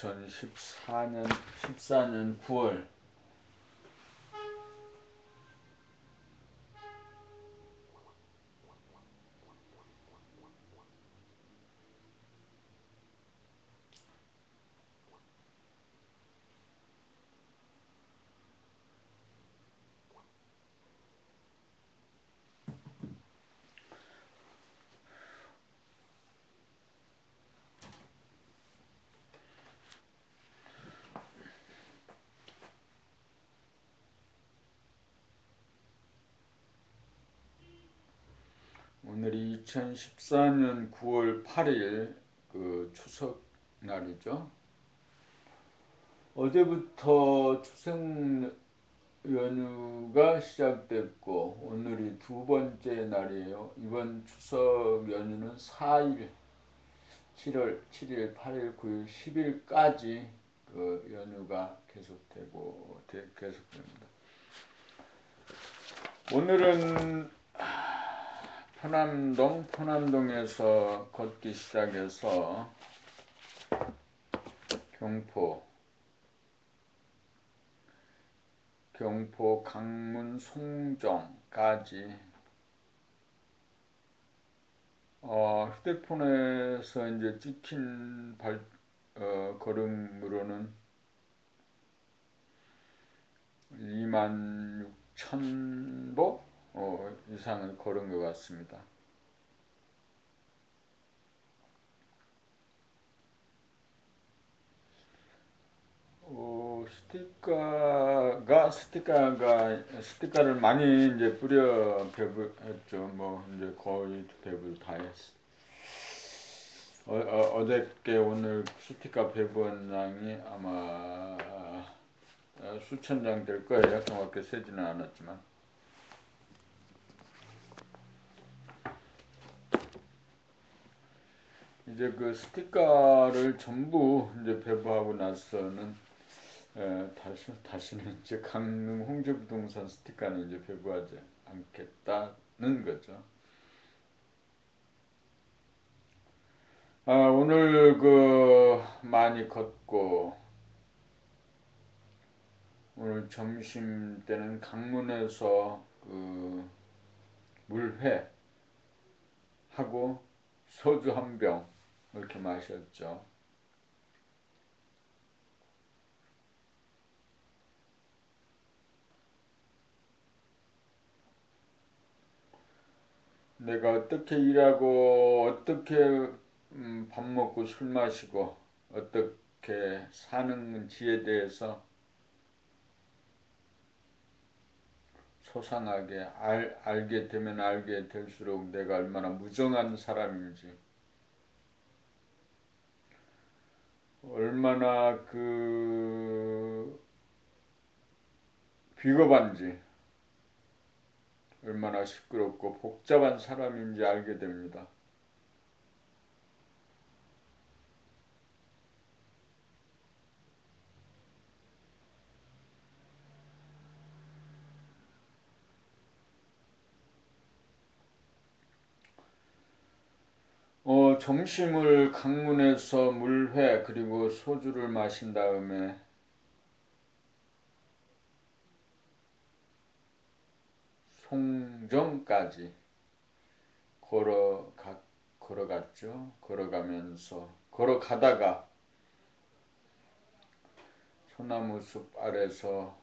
2014년 9월 오늘이 2014년 9월 8일 그 추석 날이죠. 어제부터 추석 연휴가 시작됐고 오늘이 두 번째 날이에요. 이번 추석 연휴는 4일, 7월 7일, 8일, 9일, 10일까지 그 연휴가 계속됩니다. 오늘은 포남동에서 걷기 시작해서 경포 강문 송정까지 휴대폰에서 이제 찍힌 걸음으로는 26,000보 이상을 걸은 것 같습니다. 스티커를 많이 이제 뿌려 배부했죠. 뭐 이제 거의 배부 다 했어. 어저께 오늘 스티커 배부한 양이 아마 수천 장 될 거예요. 정확히 세지는 않았지만. 이제 그 스티커를 전부 이제 배부하고 나서는 다시는 이제 강릉 홍제부동산 스티커는 이제 배부하지 않겠다는 거죠. 오늘 그 많이 걷고 오늘 점심 때는 강문에서 그 물회 하고 소주 한 병 이렇게 마셨죠. 내가 어떻게 일하고 어떻게 밥 먹고 술 마시고 어떻게 사는지에 대해서 소상하게 알게 되면 알게 될수록 내가 얼마나 무정한 사람인지 얼마나 그 비겁한지 얼마나 시끄럽고 복잡한 사람인지 알게 됩니다. 점심을 강문에서 물회 그리고 소주를 마신 다음에 송정까지 걸어갔죠. 걸어가다가 소나무 숲 아래서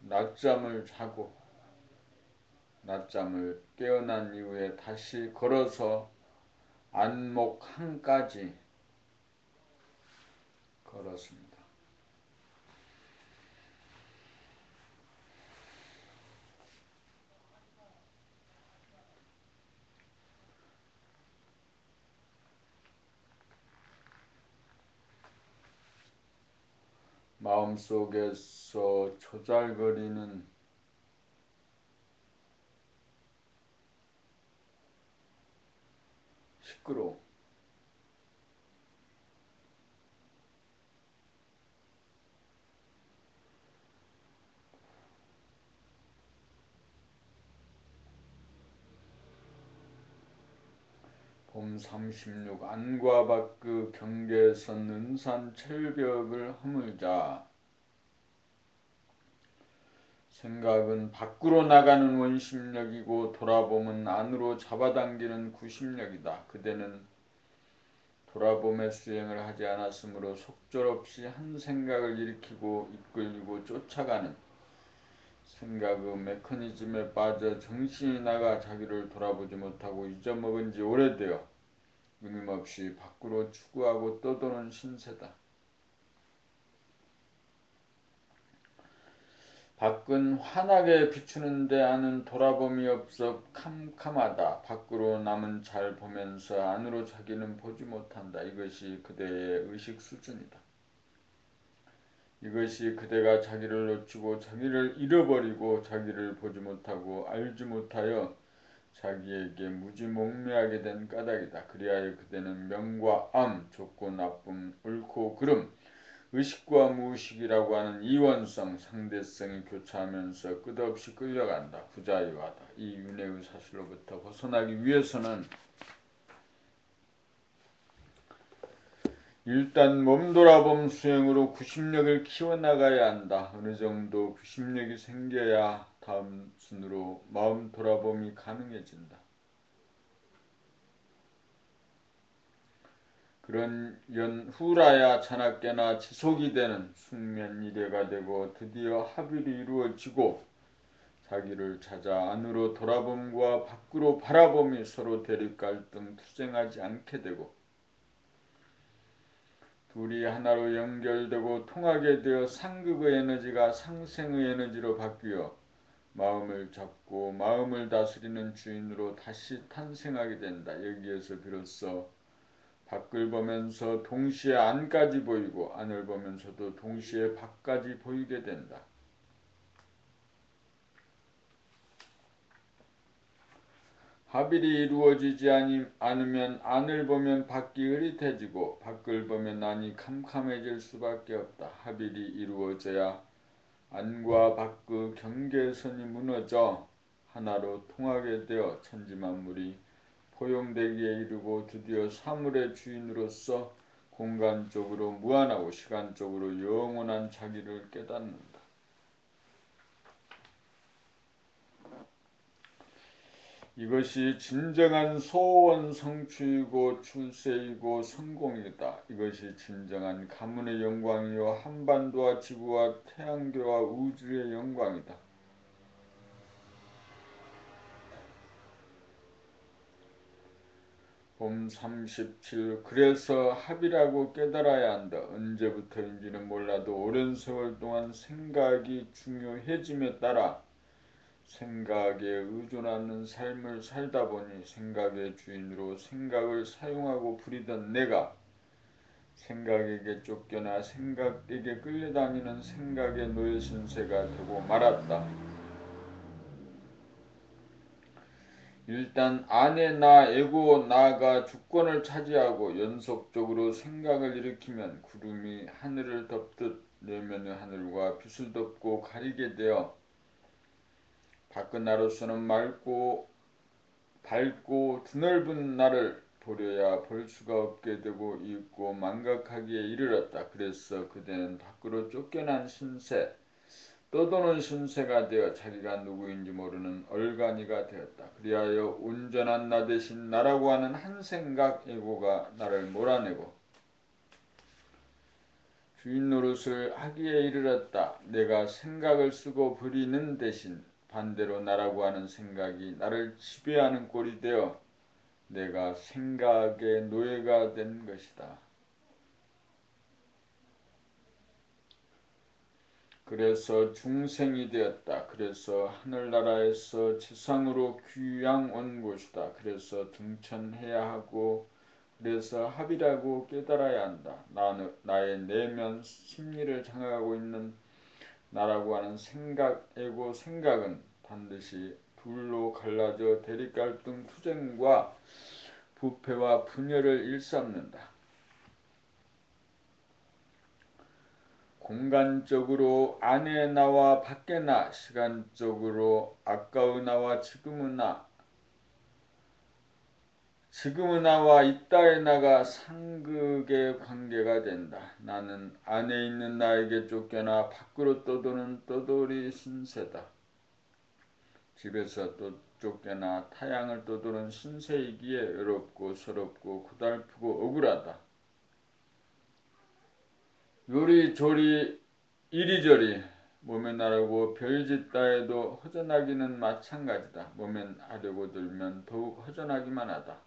낮잠을 자고 낮잠을 깨어난 이후에 다시 걸어서 안목항까지 걸었습니다. 마음속에서 조잘거리는 시끄러움, 봄 36 안과 밖의 경계선 은산 철벽을 허물자. 생각은 밖으로 나가는 원심력이고 돌아봄은 안으로 잡아당기는 구심력이다. 그대는 돌아봄의 수행을 하지 않았으므로 속절없이 한 생각을 일으키고 이끌리고 쫓아가는 생각의 메커니즘에 빠져 정신이 나가 자기를 돌아보지 못하고 잊어먹은 지 오래되어 끊임없이 밖으로 추구하고 떠도는 신세다. 밖은 환하게 비추는데 안은 돌아봄이 없어 캄캄하다. 밖으로 남은 잘 보면서 안으로 자기는 보지 못한다. 이것이 그대의 의식 수준이다. 이것이 그대가 자기를 놓치고 자기를 잃어버리고 자기를 보지 못하고 알지 못하여 자기에게 무지몽매하게 된 까닭이다. 그리하여 그대는 명과 암, 좋고 나쁨, 옳고 그름, 의식과 무의식이라고 하는 이원성, 상대성이 교차하면서 끝없이 끌려간다. 부자유하다. 이 윤회의 사실로부터 벗어나기 위해서는 일단 몸돌아봄 수행으로 구심력을 키워나가야 한다. 어느 정도 구심력이 생겨야 다음 순으로 마음 돌아봄이 가능해진다. 그런 연후라야 자나깨나 지속이 되는 숙면이래가 되고 드디어 합일이 이루어지고 자기를 찾아 안으로 돌아봄과 밖으로 바라봄이 서로 대립갈등 투쟁하지 않게 되고 둘이 하나로 연결되고 통하게 되어 상극의 에너지가 상생의 에너지로 바뀌어 마음을 잡고 마음을 다스리는 주인으로 다시 탄생하게 된다. 여기에서 비로소 밖을 보면서 동시에 안까지 보이고 안을 보면서도 동시에 밖까지 보이게 된다. 합일이 이루어지지 않으면 안을 보면 밖이 흐릿해지고 밖을 보면 안이 캄캄해질 수밖에 없다. 합일이 이루어져야 안과 밖의 경계선이 무너져 하나로 통하게 되어 천지만물이 포용되기에 이르고 드디어 사물의 주인으로서 공간적으로 무한하고 시간적으로 영원한 자기를 깨닫는다. 이것이 진정한 소원 성취이고 출세이고 성공이다. 이것이 진정한 가문의 영광이요 한반도와 지구와 태양계와 우주의 영광이다. 봄 37 그래서 합이라고 깨달아야 한다. 언제부터인지는 몰라도 오랜 세월 동안 생각이 중요해짐에 따라 생각에 의존하는 삶을 살다 보니 생각의 주인으로 생각을 사용하고 부리던 내가 생각에게 쫓겨나 생각에게 끌려다니는 생각의 노예 신세가 되고 말았다. 일단 안에 나, 에고, 나가 주권을 차지하고 연속적으로 생각을 일으키면 구름이 하늘을 덮듯 내면의 하늘과 빛을 덮고 가리게 되어 밖의 나로서는 맑고 밝고 드넓은 나를 보려야 볼 수가 없게 되고 잊고 망각하기에 이르렀다. 그래서 그대는 밖으로 쫓겨난 신세, 떠도는 신세가 되어 자기가 누구인지 모르는 얼간이가 되었다. 그리하여 온전한 나 대신 나라고 하는 한 생각 에고가 나를 몰아내고 주인 노릇을 하기에 이르렀다. 내가 생각을 쓰고 부리는 대신 반대로 나라고 하는 생각이 나를 지배하는 꼴이 되어 내가 생각의 노예가 된 것이다. 그래서 중생이 되었다. 그래서 하늘나라에서 지상으로 귀양 온 곳이다. 그래서 등천해야 하고 그래서 합이라고 깨달아야 한다. 나의 내면 심리를 장악하고 있는 나라고 하는 생각, 에고 생각은 반드시 둘로 갈라져 대립갈등 투쟁과 부패와 분열을 일삼는다. 공간적으로 안의 나와 밖의 나, 시간적으로 아까의 나와 지금의 나, 지금의 나와 이따의 나가 상극의 관계가 된다. 나는 안에 있는 나에게 쫓겨나 밖으로 떠도는 떠돌이 신세다. 집에서 또 쫓겨나 타향을 떠도는 신세이기에 외롭고 서럽고 고달프고 억울하다. 요리조리 이리저리 몸에 나르고 별짓 다해도 허전하기는 마찬가지다. 몸엔 하려고 들면 더욱 허전하기만 하다.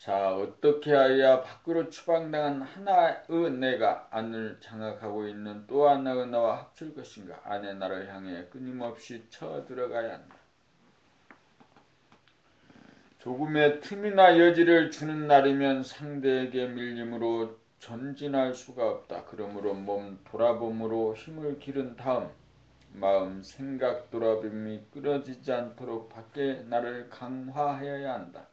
자, 어떻게 하여야 밖으로 추방당한 하나의 내가 안을 장악하고 있는 또 하나의 나와 합칠 것인가? 안의 나를 향해 끊임없이 쳐들어가야 한다. 조금의 틈이나 여지를 주는 날이면 상대에게 밀림으로 전진할 수가 없다. 그러므로 몸 돌아봄으로 힘을 기른 다음 마음 생각 돌아봄이 끊어지지 않도록 밖에 나를 강화하여야 한다.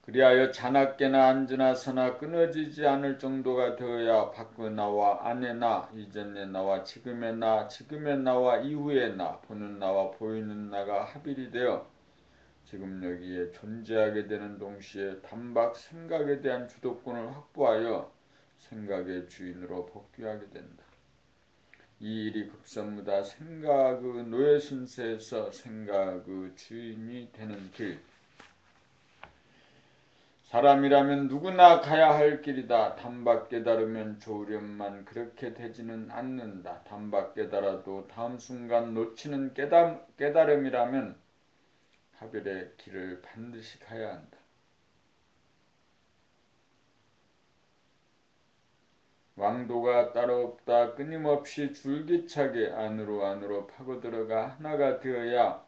그리하여 자나깨나 앉으나 서나 끊어지지 않을 정도가 되어야 밖의 나와 안의 나, 이전의 나와 지금의 나, 지금의 나와 이후의 나, 보는 나와 보이는 나가 합일이 되어 지금 여기에 존재하게 되는 동시에 단박 생각에 대한 주도권을 확보하여 생각의 주인으로 복귀하게 된다. 이 일이 급선무다 생각의 노예 신세에서 생각의 주인이 되는 길. 사람이라면 누구나 가야 할 길이다. 단박 깨달으면 좋으련만 그렇게 되지는 않는다. 단박 깨달아도 다음 순간 놓치는 깨달음이라면 하별의 길을 반드시 가야 한다. 왕도가 따로 없다. 끊임없이 줄기차게 안으로 파고들어가 하나가 되어야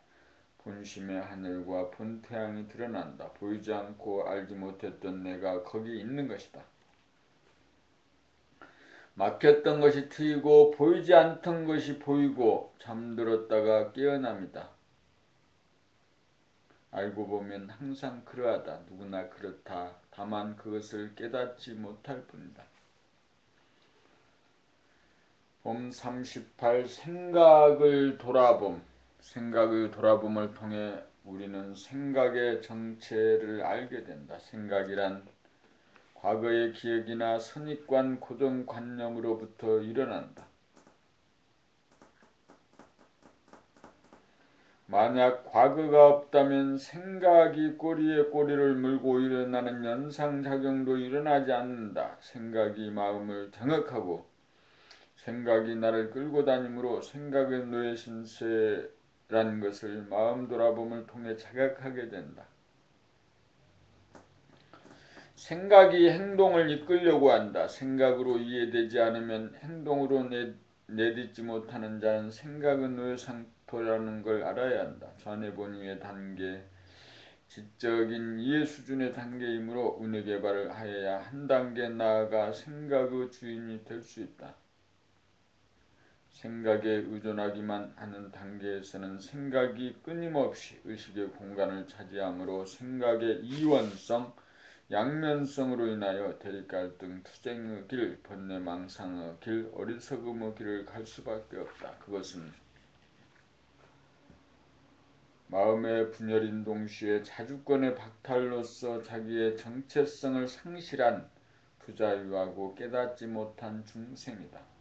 본심의 하늘과 본태양이 드러난다. 보이지 않고 알지 못했던 내가 거기 있는 것이다. 막혔던 것이 트이고 보이지 않던 것이 보이고 잠들었다가 깨어납니다. 알고 보면 항상 그러하다. 누구나 그렇다. 다만 그것을 깨닫지 못할 뿐이다. 봄 38 생각을 돌아봄. 생각의 돌아봄을 통해 우리는 생각의 정체를 알게 된다. 생각이란 과거의 기억이나 선입관 고정관념으로부터 일어난다. 만약 과거가 없다면 생각이 꼬리에 꼬리를 물고 일어나는 연상작용도 일어나지 않는다. 생각이 마음을 장악하고 생각이 나를 끌고 다니므로 생각의 노예 신세란 것을 마음 돌아봄을 통해 자각하게 된다. 생각이 행동을 이끌려고 한다. 생각으로 이해되지 않으면 행동으로 내딛지 못하는 자는 생각의 노예 상토라는 걸 알아야 한다. 전에 본 위의 단계, 지적인 이해 수준의 단계이므로 은혜 개발을 하여야 한 단계 나아가 생각의 주인이 될 수 있다. 생각에 의존하기만 하는 단계에서는 생각이 끊임없이 의식의 공간을 차지하므로 생각의 이원성, 양면성으로 인하여 대립갈등, 투쟁의 길, 번뇌망상의 길, 어리석음의 길을 갈 수밖에 없다. 그것은 마음의 분열인 동시에 자주권의 박탈로서 자기의 정체성을 상실한 부자유하고 깨닫지 못한 중생이다.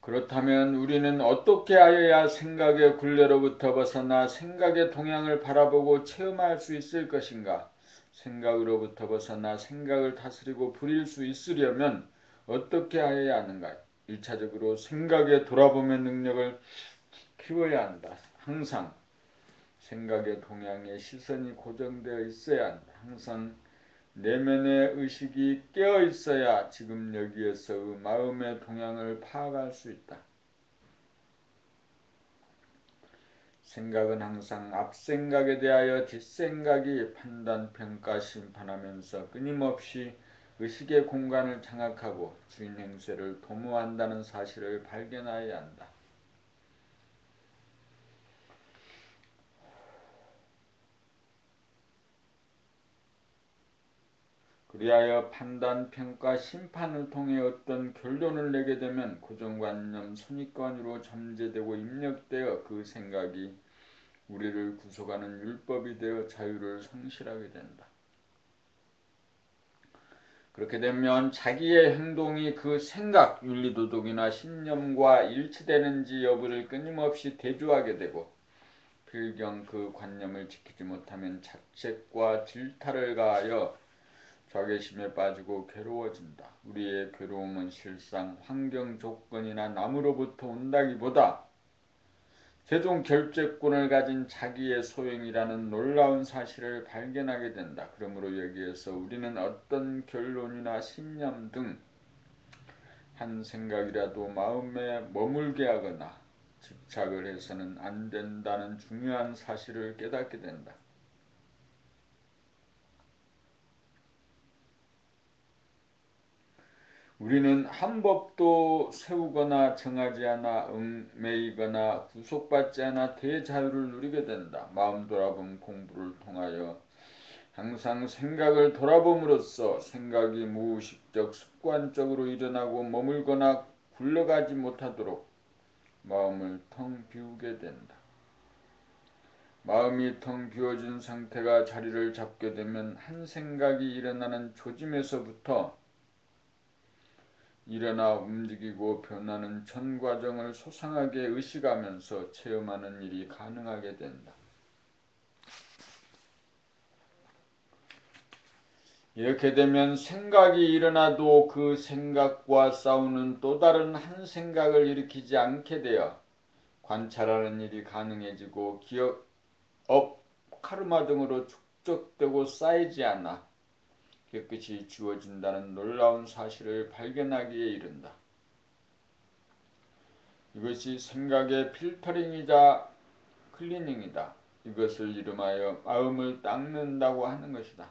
그렇다면 우리는 어떻게 하여야 생각의 굴레로부터 벗어나 생각의 동향을 바라보고 체험할 수 있을 것인가? 생각으로부터 벗어나 생각을 다스리고 부릴 수 있으려면 어떻게 하여야 하는가? 1차적으로 생각의 돌아보는 능력을 키워야 한다. 항상 생각의 동향에 시선이 고정되어 있어야 한다. 항상 내면의 의식이 깨어 있어야 지금 여기에서의 마음의 동향을 파악할 수 있다. 생각은 항상 앞생각에 대하여 뒷생각이 판단, 평가, 심판하면서 끊임없이 의식의 공간을 장악하고 주인 행세를 도모한다는 사실을 발견해야 한다. 그리하여 판단, 평가, 심판을 통해 어떤 결론을 내게 되면 고정관념, 선입관으로 잠재되고 입력되어 그 생각이 우리를 구속하는 율법이 되어 자유를 상실하게 된다. 그렇게 되면 자기의 행동이 그 생각, 윤리도덕이나 신념과 일치되는지 여부를 끊임없이 대조하게 되고 필경 그 관념을 지키지 못하면 자책과 질타를 가하여 자괴심에 빠지고 괴로워진다. 우리의 괴로움은 실상 환경 조건이나 남으로부터 온다기보다 최종 결재권을 가진 자기의 소행이라는 놀라운 사실을 발견하게 된다. 그러므로 여기에서 우리는 어떤 결론이나 신념 등 한 생각이라도 마음에 머물게 하거나 집착을 해서는 안 된다는 중요한 사실을 깨닫게 된다. 우리는 한 법도 세우거나 정하지 않아 얽매이거나 구속받지 않아 대자유를 누리게 된다. 마음 돌아봄 공부를 통하여 항상 생각을 돌아봄으로써 생각이 무의식적 습관적으로 일어나고 머물거나 굴러가지 못하도록 마음을 텅 비우게 된다. 마음이 텅 비워진 상태가 자리를 잡게 되면 한 생각이 일어나는 조짐에서부터 일어나 움직이고 변하는 전 과정을 소상하게 의식하면서 체험하는 일이 가능하게 된다. 이렇게 되면 생각이 일어나도 그 생각과 싸우는 또 다른 한 생각을 일으키지 않게 되어 관찰하는 일이 가능해지고 기억, 카르마 등으로 축적되고 쌓이지 않아 깨끗이 지워진다는 놀라운 사실을 발견하기에 이른다. 이것이 생각의 필터링이자 클리닝이다. 이것을 이름하여 마음을 닦는다고 하는 것이다.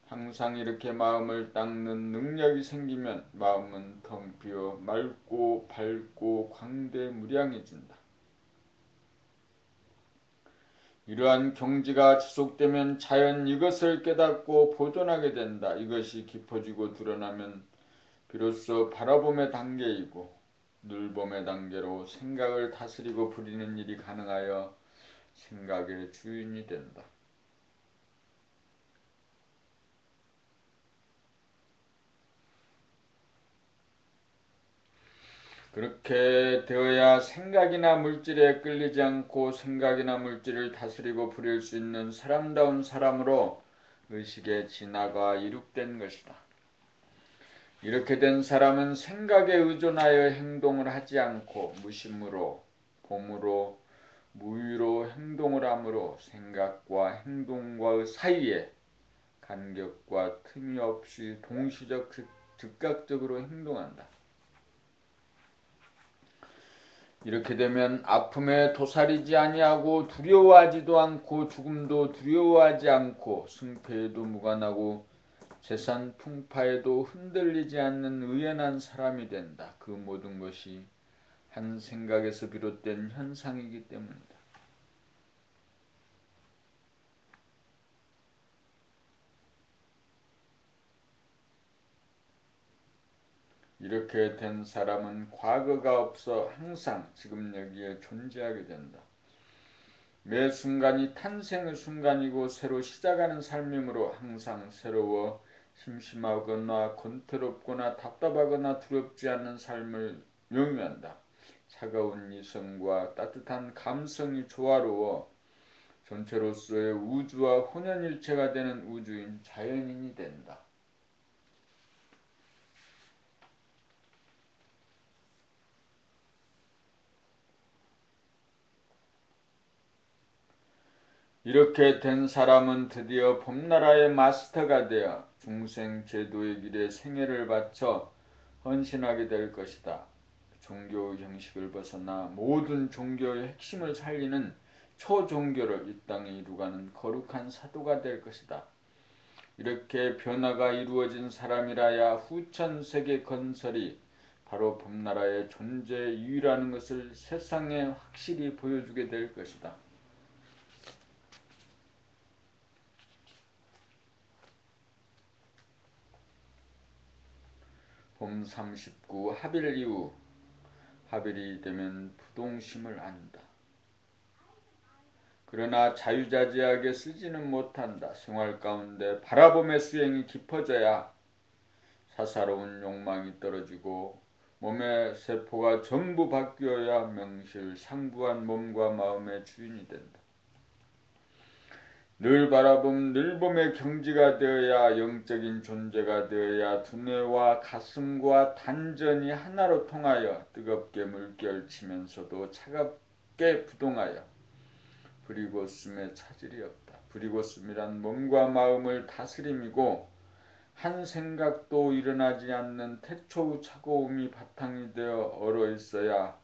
항상 이렇게 마음을 닦는 능력이 생기면 마음은 텅 비어 맑고 밝고 광대무량해진다. 이러한 경지가 지속되면 자연 이것을 깨닫고 보존하게 된다. 이것이 깊어지고 드러나면 비로소 바라봄의 단계이고 늘봄의 단계로 생각을 다스리고 부리는 일이 가능하여 생각의 주인이 된다. 그렇게 되어야 생각이나 물질에 끌리지 않고 생각이나 물질을 다스리고 부릴 수 있는 사람다운 사람으로 의식의 진화가 이룩된 것이다. 이렇게 된 사람은 생각에 의존하여 행동을 하지 않고 무심으로, 봄으로, 무의로 행동을 하므로 생각과 행동과의 사이에 간격과 틈이 없이 동시적 즉각적으로 행동한다. 이렇게 되면 아픔에 도사리지 아니하고 두려워하지도 않고 죽음도 두려워하지 않고 승패에도 무관하고 재산 풍파에도 흔들리지 않는 의연한 사람이 된다. 그 모든 것이 한 생각에서 비롯된 현상이기 때문이다. 이렇게 된 사람은 과거가 없어 항상 지금 여기에 존재하게 된다. 매 순간이 탄생의 순간이고 새로 시작하는 삶이므로 항상 새로워 심심하거나 권태롭거나 답답하거나 두렵지 않는 삶을 영위한다. 차가운 이성과 따뜻한 감성이 조화로워 전체로서의 우주와 혼연일체가 되는 우주인 자연인이 된다. 이렇게 된 사람은 드디어 봄나라의 마스터가 되어 중생 제도의 길에 생애를 바쳐 헌신하게 될 것이다. 종교 형식을 벗어나 모든 종교의 핵심을 살리는 초종교를 이 땅에 이루가는 거룩한 사도가 될 것이다. 이렇게 변화가 이루어진 사람이라야 후천세계 건설이 바로 봄나라의 존재 이유라는 것을 세상에 확실히 보여주게 될 것이다. 봄 39 합일 이후 합일이 되면 부동심을 안다. 그러나 자유자재하게 쓰지는 못한다. 생활 가운데 바라봄의 수행이 깊어져야 사사로운 욕망이 떨어지고 몸의 세포가 전부 바뀌어야 명실상부한 몸과 마음의 주인이 된다. 늘 바라봄, 늘 봄의 경지가 되어야 영적인 존재가 되어야 두뇌와 가슴과 단전이 하나로 통하여 뜨겁게 물결치면서도 차갑게 부동하여 불이고숨에 차질이 없다. 불이고숨이란 몸과 마음을 다스림이고 한 생각도 일어나지 않는 태초의 차가움이 바탕이 되어 얼어있어야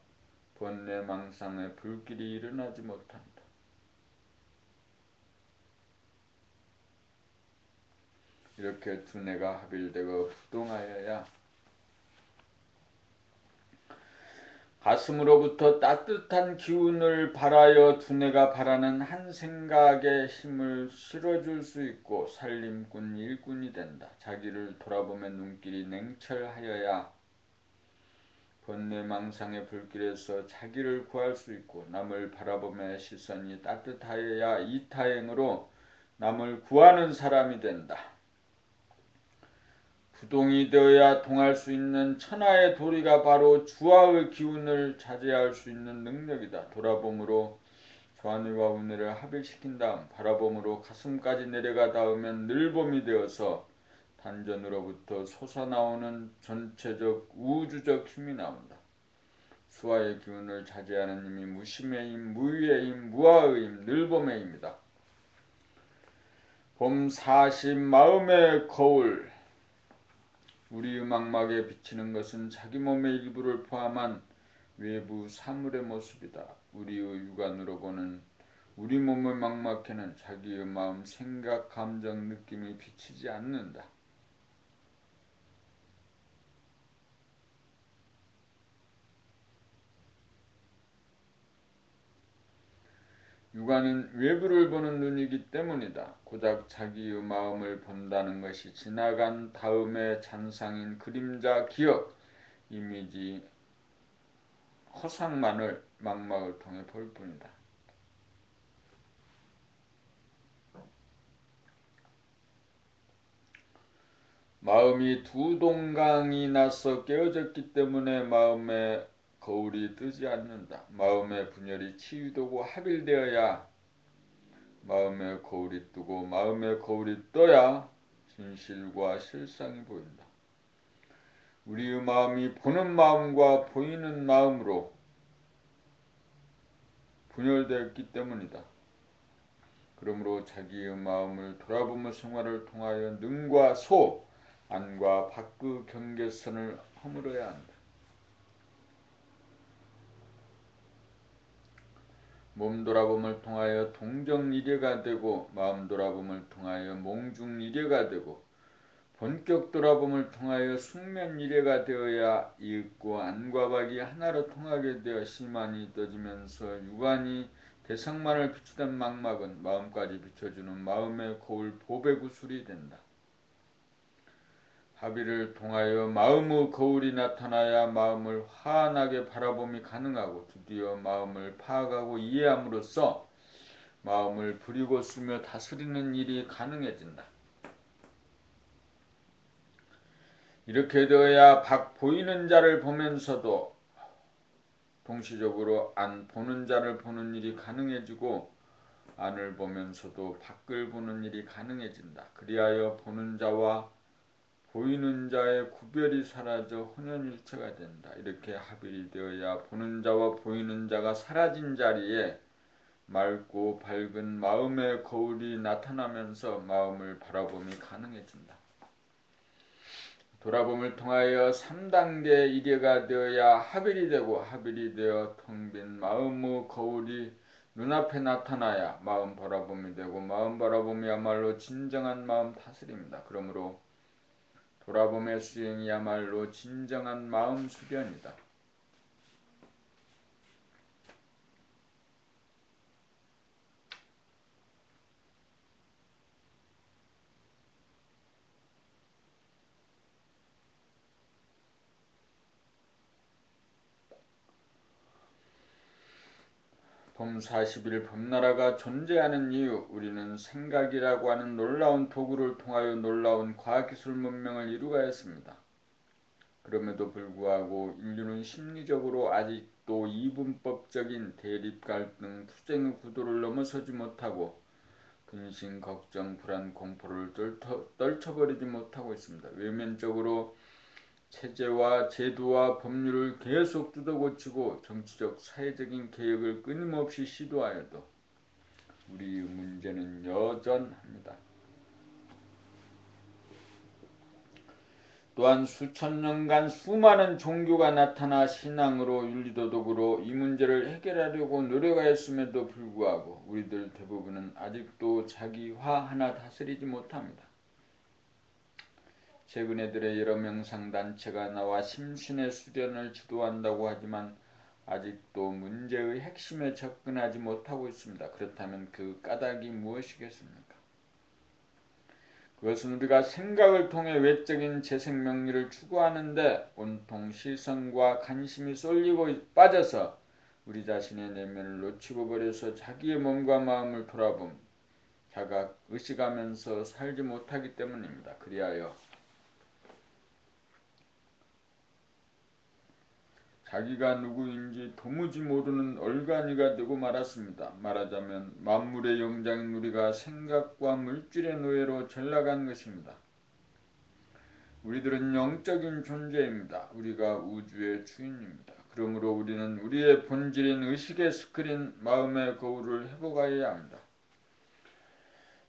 번뇌망상의 불길이 일어나지 못한다. 이렇게 두뇌가 합일되고 부동하여야 가슴으로부터 따뜻한 기운을 발하여 두뇌가 바라는 한 생각에 힘을 실어줄 수 있고 살림꾼 일꾼이 된다. 자기를 돌아보며 눈길이 냉철하여야 번뇌망상의 불길에서 자기를 구할 수 있고 남을 바라보며 시선이 따뜻하여야 이타행으로 남을 구하는 사람이 된다. 부동이 되어야 통할 수 있는 천하의 도리가 바로 주화의 기운을 자제할 수 있는 능력이다. 돌아봄으로 좌뇌와 우뇌를 합일시킨 다음 바라봄으로 가슴까지 내려가 닿으면 늘봄이 되어서 단전으로부터 솟아나오는 전체적 우주적 힘이 나온다. 수화의 기운을 자제하는 힘이 무심의 힘, 무의의 힘, 무아의 힘, 늘봄의 힘이다. 봄 40 마음의 거울. 우리 망막에 비치는 것은 자기 몸의 일부를 포함한 외부 사물의 모습이다. 우리의 육안으로 보는 우리 몸의 망막에는 자기의 마음, 생각, 감정, 느낌이 비치지 않는다. 육안은 외부를 보는 눈이기 때문이다. 고작 자기의 마음을 본다는 것이 지나간 다음의 잔상인 그림자, 기억, 이미지, 허상만을 망막을 통해 볼 뿐이다. 마음이 두 동강이 나서 깨어졌기 때문에 마음의 거울이 뜨지 않는다. 마음의 분열이 치유되고 합일되어야 마음의 거울이 뜨고 마음의 거울이 떠야 진실과 실상이 보인다. 우리의 마음이 보는 마음과 보이는 마음으로 분열되었기 때문이다. 그러므로 자기의 마음을 돌아보며 생활을 통하여 능과 소, 안과 밖의 경계선을 허물어야 한다. 몸 돌아봄을 통하여 동정이례가 되고 마음 돌아봄을 통하여 몽중이례가 되고 본격 돌아봄을 통하여 숙면이례가 되어야 이윽고 안과 밖이 하나로 통하게 되어 심한이 떠지면서 육안이 대상만을 비추던 망막은 마음까지 비춰주는 마음의 거울 보배구술이 된다. 합의를 통하여 마음의 거울이 나타나야 마음을 환하게 바라봄이 가능하고 드디어 마음을 파악하고 이해함으로써 마음을 부리고 쓰며 다스리는 일이 가능해진다. 이렇게 되어야 밖 보이는 자를 보면서도 동시적으로 안 보는 자를 보는 일이 가능해지고 안을 보면서도 밖을 보는 일이 가능해진다. 그리하여 보는 자와 보이는 자의 구별이 사라져 혼연일체가 된다. 이렇게 합일이 되어야 보는 자와 보이는 자가 사라진 자리에 맑고 밝은 마음의 거울이 나타나면서 마음을 바라봄이 가능해진다. 돌아봄을 통하여 3단계 이례가 되어야 합일이 되고 합일이 되어 텅 빈 마음의 거울이 눈앞에 나타나야 마음 바라봄이 되고 마음 바라봄이야말로 진정한 마음 다스림이다. 그러므로 돌아봄의 수행이야말로 진정한 마음 수련이다. 봄 40일 봄나라가 존재하는 이유, 우리는 생각이라고 하는 놀라운 도구를 통하여 놀라운 과학기술 문명을 이루어했습니다. 그럼에도 불구하고 인류는 심리적으로 아직도 이분법적인 대립, 갈등, 투쟁의 구도를 넘어서지 못하고 근심, 걱정, 불안, 공포를 떨쳐버리지 못하고 있습니다. 외면적으로 체제와 제도와 법률을 계속 뜯어고치고 정치적, 사회적인 개혁을 끊임없이 시도하여도 우리의 문제는 여전합니다. 또한 수천 년간 수많은 종교가 나타나 신앙으로 윤리도덕으로 이 문제를 해결하려고 노력하였음에도 불구하고 우리들 대부분은 아직도 자기 화 하나 다스리지 못합니다. 최근에 들어 여러 명상단체가 나와 심신의 수련을 주도한다고 하지만 아직도 문제의 핵심에 접근하지 못하고 있습니다. 그렇다면 그 까닭이 무엇이겠습니까? 그것은 우리가 생각을 통해 외적인 재생명리를 추구하는데 온통 시선과 관심이 쏠리고 빠져서 우리 자신의 내면을 놓치고 버려서 자기의 몸과 마음을 돌아봄, 자각, 의식하면서 살지 못하기 때문입니다. 그리하여 자기가 누구인지 도무지 모르는 얼간이가 되고 말았습니다. 말하자면 만물의 영장인 우리가 생각과 물질의 노예로 전락한 것입니다. 우리들은 영적인 존재입니다. 우리가 우주의 주인입니다. 그러므로 우리는 우리의 본질인 의식의 스크린, 마음의 거울을 회복하여야 합니다.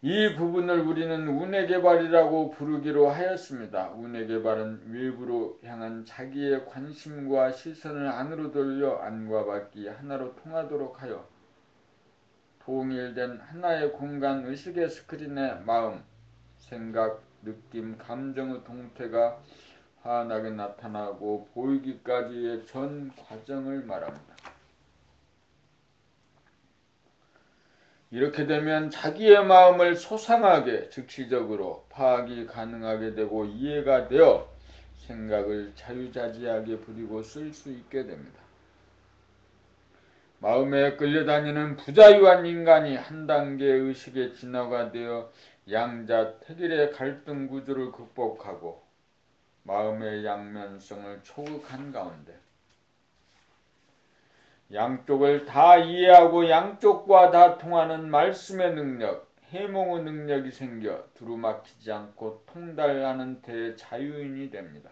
이 부분을 우리는 운해개발이라고 부르기로 하였습니다. 운해개발은 외부로 향한 자기의 관심과 시선을 안으로 돌려 안과 밖이 하나로 통하도록 하여 통일된 하나의 공간 의식의 스크린에 마음, 생각, 느낌, 감정의 동태가 환하게 나타나고 보이기까지의 전 과정을 말합니다. 이렇게 되면 자기의 마음을 소상하게 즉시적으로 파악이 가능하게 되고 이해가 되어 생각을 자유자재하게 부리고 쓸 수 있게 됩니다. 마음에 끌려다니는 부자유한 인간이 한 단계 의식의 진화가 되어 양자택일의 갈등 구조를 극복하고 마음의 양면성을 초극한 가운데 양쪽을 다 이해하고 양쪽과 다 통하는 말씀의 능력, 해몽의 능력이 생겨 두루막히지 않고 통달하는 대자유인이 됩니다.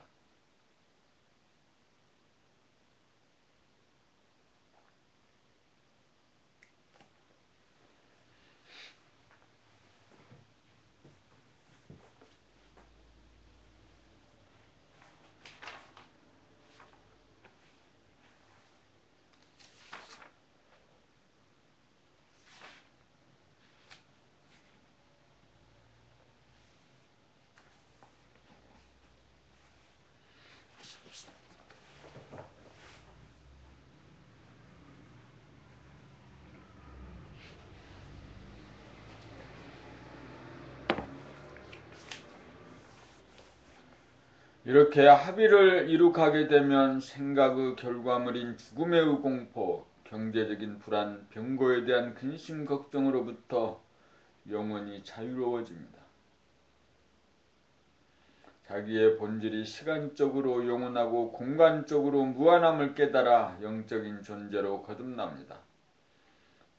이렇게 합의를 이룩하게 되면 생각의 결과물인 죽음의 공포, 경제적인 불안, 병고에 대한 근심 걱정으로부터 영원히 자유로워집니다. 자기의 본질이 시간적으로 영원하고 공간적으로 무한함을 깨달아 영적인 존재로 거듭납니다.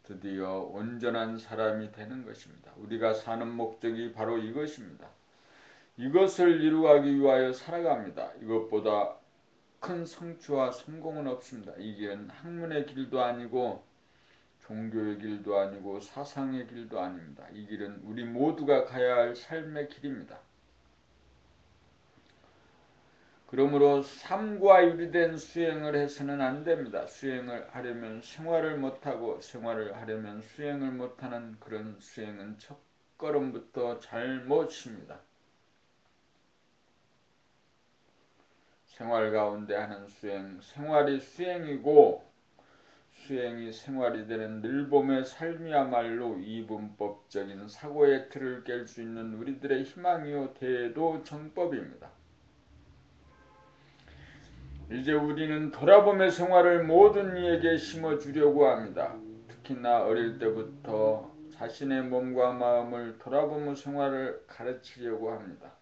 드디어 온전한 사람이 되는 것입니다. 우리가 사는 목적이 바로 이것입니다. 이것을 이루기 위하여 살아갑니다. 이것보다 큰 성취와 성공은 없습니다. 이 길은 학문의 길도 아니고 종교의 길도 아니고 사상의 길도 아닙니다. 이 길은 우리 모두가 가야 할 삶의 길입니다. 그러므로 삶과 유리된 수행을 해서는 안 됩니다. 수행을 하려면 생활을 못하고 생활을 하려면 수행을 못하는 그런 수행은 첫걸음부터 잘못입니다. 생활 가운데 하는 수행, 생활이 수행이고 수행이 생활이 되는 늘봄의 삶이야말로 이분법적인 사고의 틀을 깰 수 있는 우리들의 희망이요 대도 정법입니다. 이제 우리는 돌아봄의 생활을 모든 이에게 심어주려고 합니다. 특히나 어릴 때부터 자신의 몸과 마음을 돌아보며 생활을 가르치려고 합니다.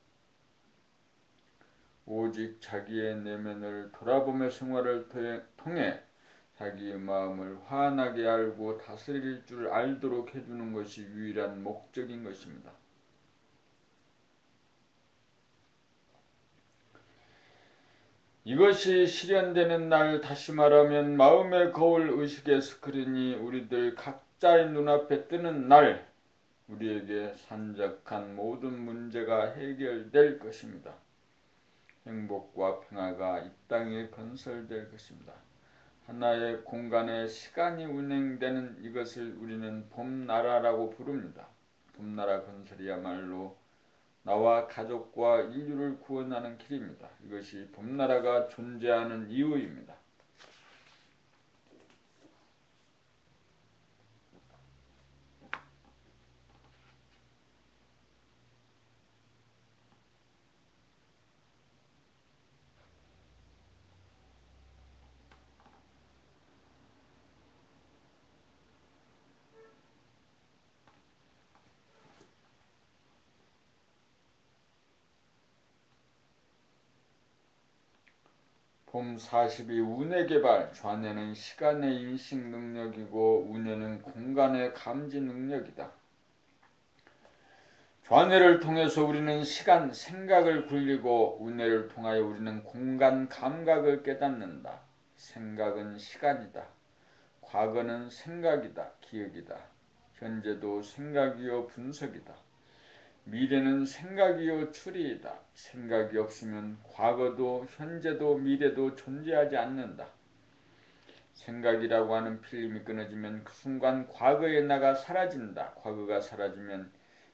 오직 자기의 내면을 돌아보며 생활을 통해 자기의 마음을 환하게 알고 다스릴 줄 알도록 해주는 것이 유일한 목적인 것입니다. 이것이 실현되는 날, 다시 말하면 마음의 거울 의식의 스크린이 우리들 각자의 눈앞에 뜨는 날, 우리에게 산적한 모든 문제가 해결될 것입니다. 행복과 평화가 이 땅에 건설될 것입니다. 하나의 공간에 시간이 운행되는 이것을 우리는 봄나라라고 부릅니다. 봄나라 건설이야말로 나와 가족과 인류를 구원하는 길입니다. 이것이 봄나라가 존재하는 이유입니다. 봄 42 운해개발, 좌뇌는 시간의 인식 능력이고 운해는 공간의 감지 능력이다. 좌뇌를 통해서 우리는 시간, 생각을 굴리고 운해를 통하여 우리는 공간, 감각을 깨닫는다. 생각은 시간이다. 과거는 생각이다. 기억이다. 현재도 생각이요 분석이다. 미래는 생각이요 추리이다. 생각이 없으면 과거도 현재도 미래도 존재하지 않는다. 생각이라고 하는 필름이 끊어지면 그 순간 과거의 나가 사라진다. 과거가 사라지면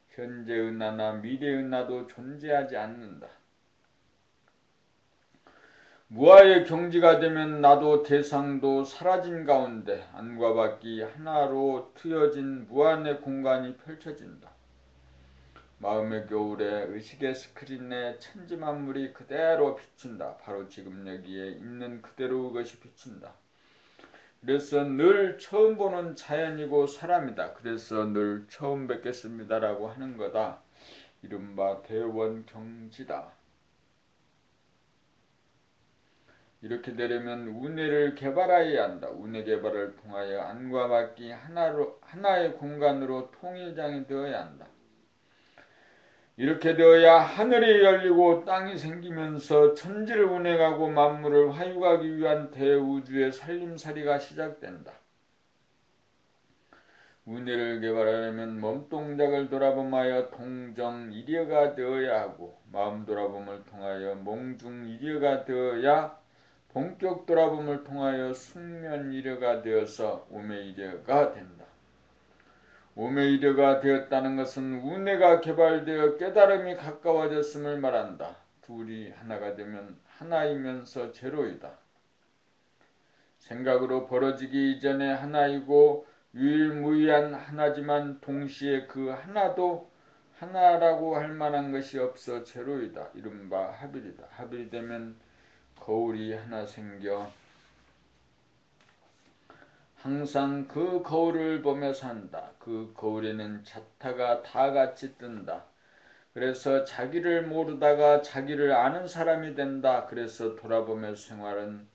현재의 나나 미래의 나도 존재하지 않는다. 무아의 경지가 되면 나도 대상도 사라진 가운데 안과 밖이 하나로 트여진 무한의 공간이 펼쳐진다. 마음의 겨울에 의식의 스크린에 천지만물이 그대로 비친다. 바로 지금 여기에 있는 그대로 그것이 비친다. 그래서 늘 처음 보는 자연이고 사람이다. 그래서 늘 처음 뵙겠습니다라고 하는 거다. 이른바 대원경지다. 이렇게 되려면 운해를 개발해야 한다. 운해 개발을 통하여 안과 밖이 하나의 공간으로 통일장이 되어야 한다. 이렇게 되어야 하늘이 열리고 땅이 생기면서 천지를 운행하고 만물을 화유하기 위한 대우주의 살림살이가 시작된다. 운해를 개발하려면 몸동작을 돌아봄하여 동정이려가 되어야 하고 마음 돌아봄을 통하여 몽중이려가 되어야 본격 돌아봄을 통하여 숙면이려가 되어서 오매이려가 된다. 오메이드가 되었다는 것은 운해가 개발되어 깨달음이 가까워졌음을 말한다. 둘이 하나가 되면 하나이면서 제로이다. 생각으로 벌어지기 이전에 하나이고 유일무이한 하나지만 동시에 그 하나도 하나라고 할 만한 것이 없어 제로이다. 이른바 합일이다. 합일이 되면 거울이 하나 생겨 항상 그 거울을 보며 산다. 그 거울에는 자타가 다 같이 뜬다. 그래서 자기를 모르다가 자기를 아는 사람이 된다. 그래서 돌아보며 생활은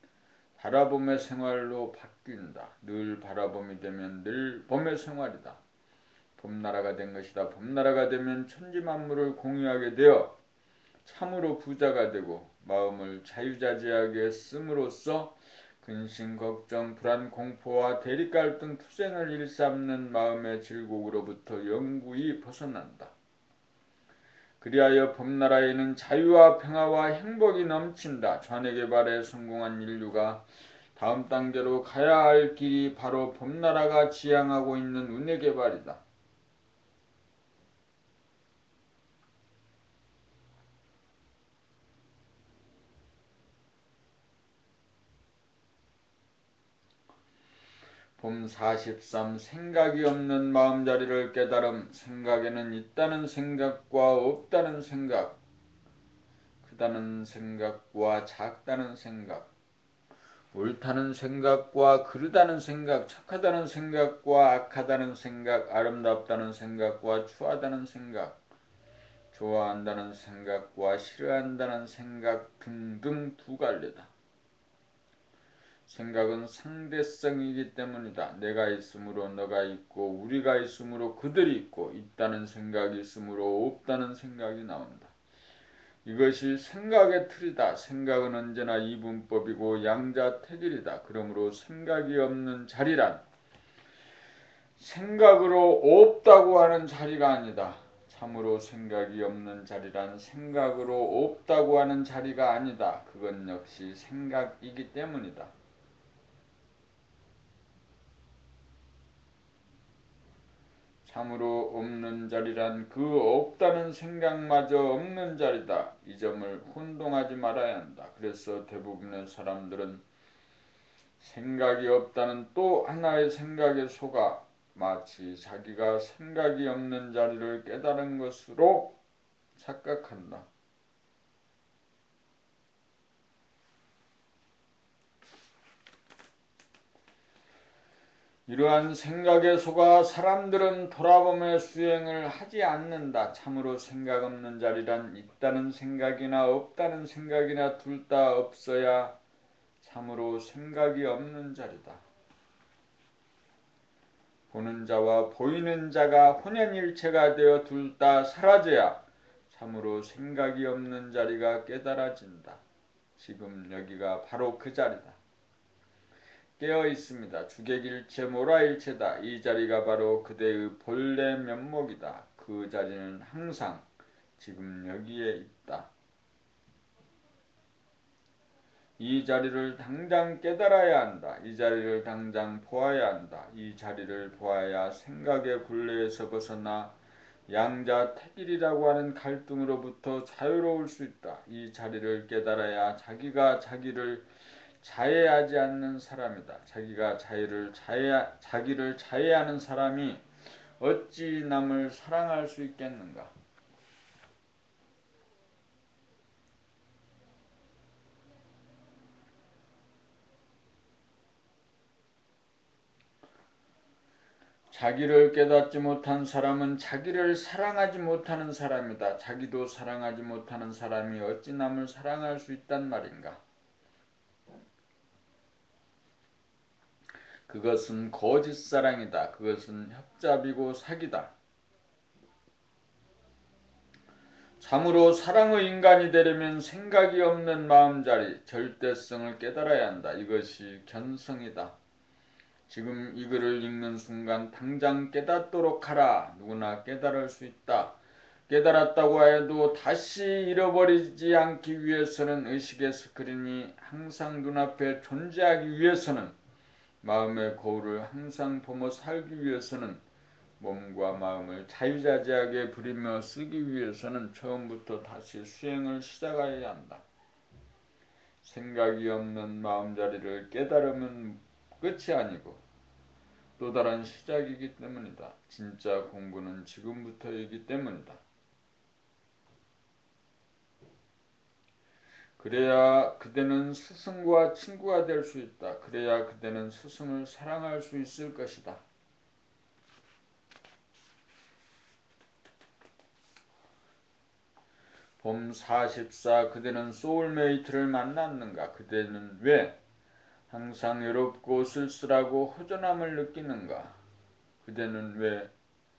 바라보며 생활로 바뀐다. 늘 바라봄이 되면 늘 봄의 생활이다. 봄나라가 된 것이다. 봄나라가 되면 천지만물을 공유하게 되어 참으로 부자가 되고 마음을 자유자재하게 씀으로써 근심, 걱정, 불안, 공포와 대립갈등, 투쟁을 일삼는 마음의 질곡으로부터 영구히 벗어난다. 그리하여 봄나라에는 자유와 평화와 행복이 넘친다. 좌뇌개발에 성공한 인류가 다음 단계로 가야 할 길이 바로 봄나라가 지향하고 있는 운해개발이다. 봄 43 생각이 없는 마음자리를 깨달음. 생각에는 있다는 생각과 없다는 생각, 크다는 생각과 작다는 생각, 옳다는 생각과 그르다는 생각, 착하다는 생각과 악하다는 생각, 아름답다는 생각과 추하다는 생각, 좋아한다는 생각과 싫어한다는 생각 등등 두 갈래다. 생각은 상대성이기 때문이다. 내가 있으므로 너가 있고 우리가 있으므로 그들이 있고 있다는 생각이 있으므로 없다는 생각이 나온다. 이것이 생각의 틀이다. 생각은 언제나 이분법이고 양자택일이다. 그러므로 생각이 없는 자리란 생각으로 없다고 하는 자리가 아니다. 참으로 생각이 없는 자리란 생각으로 없다고 하는 자리가 아니다. 그건 역시 생각이기 때문이다. 참으로 없는 자리란 그 없다는 생각마저 없는 자리다. 이 점을 혼동하지 말아야 한다. 그래서 대부분의 사람들은 생각이 없다는 또 하나의 생각에 속아 마치 자기가 생각이 없는 자리를 깨달은 것으로 착각한다. 이러한 생각에 속아 사람들은 돌아봄의 수행을 하지 않는다. 참으로 생각 없는 자리란 있다는 생각이나 없다는 생각이나 둘 다 없어야 참으로 생각이 없는 자리다. 보는 자와 보이는 자가 혼연일체가 되어 둘 다 사라져야 참으로 생각이 없는 자리가 깨달아진다. 지금 여기가 바로 그 자리다. 깨어 있습니다. 주객일체 모라일체다. 이 자리가 바로 그대의 본래 면목이다. 그 자리는 항상 지금 여기에 있다. 이 자리를 당장 깨달아야 한다. 이 자리를 당장 보아야 한다. 이 자리를 보아야 생각의 굴레에서 벗어나 양자택일이라고 하는 갈등으로부터 자유로울 수 있다. 이 자리를 깨달아야 자기가 자기를 자해하지 않는 사람이다. 자기가 자기를 자해하는 사람이 어찌 남을 사랑할 수 있겠는가? 자기를 깨닫지 못한 사람은 자기를 사랑하지 못하는 사람이다. 자기도 사랑하지 못하는 사람이 어찌 남을 사랑할 수 있단 말인가? 그것은 거짓사랑이다. 그것은 협잡이고 사기다. 참으로 사랑의 인간이 되려면 생각이 없는 마음자리, 절대성을 깨달아야 한다. 이것이 견성이다. 지금 이 글을 읽는 순간 당장 깨닫도록 하라. 누구나 깨달을 수 있다. 깨달았다고 해도 다시 잃어버리지 않기 위해서는 의식의 스크린이 항상 눈앞에 존재하기 위해서는 마음의 거울을 항상 보며 살기 위해서는 몸과 마음을 자유자재하게 부리며 쓰기 위해서는 처음부터 다시 수행을 시작해야 한다. 생각이 없는 마음자리를 깨달으면 끝이 아니고 또 다른 시작이기 때문이다. 진짜 공부는 지금부터이기 때문이다. 그래야 그대는 스승과 친구가 될 수 있다. 그래야 그대는 스승을 사랑할 수 있을 것이다. 봄 44 그대는 소울메이트를 만났는가? 그대는 왜 항상 외롭고 쓸쓸하고 허전함을 느끼는가? 그대는 왜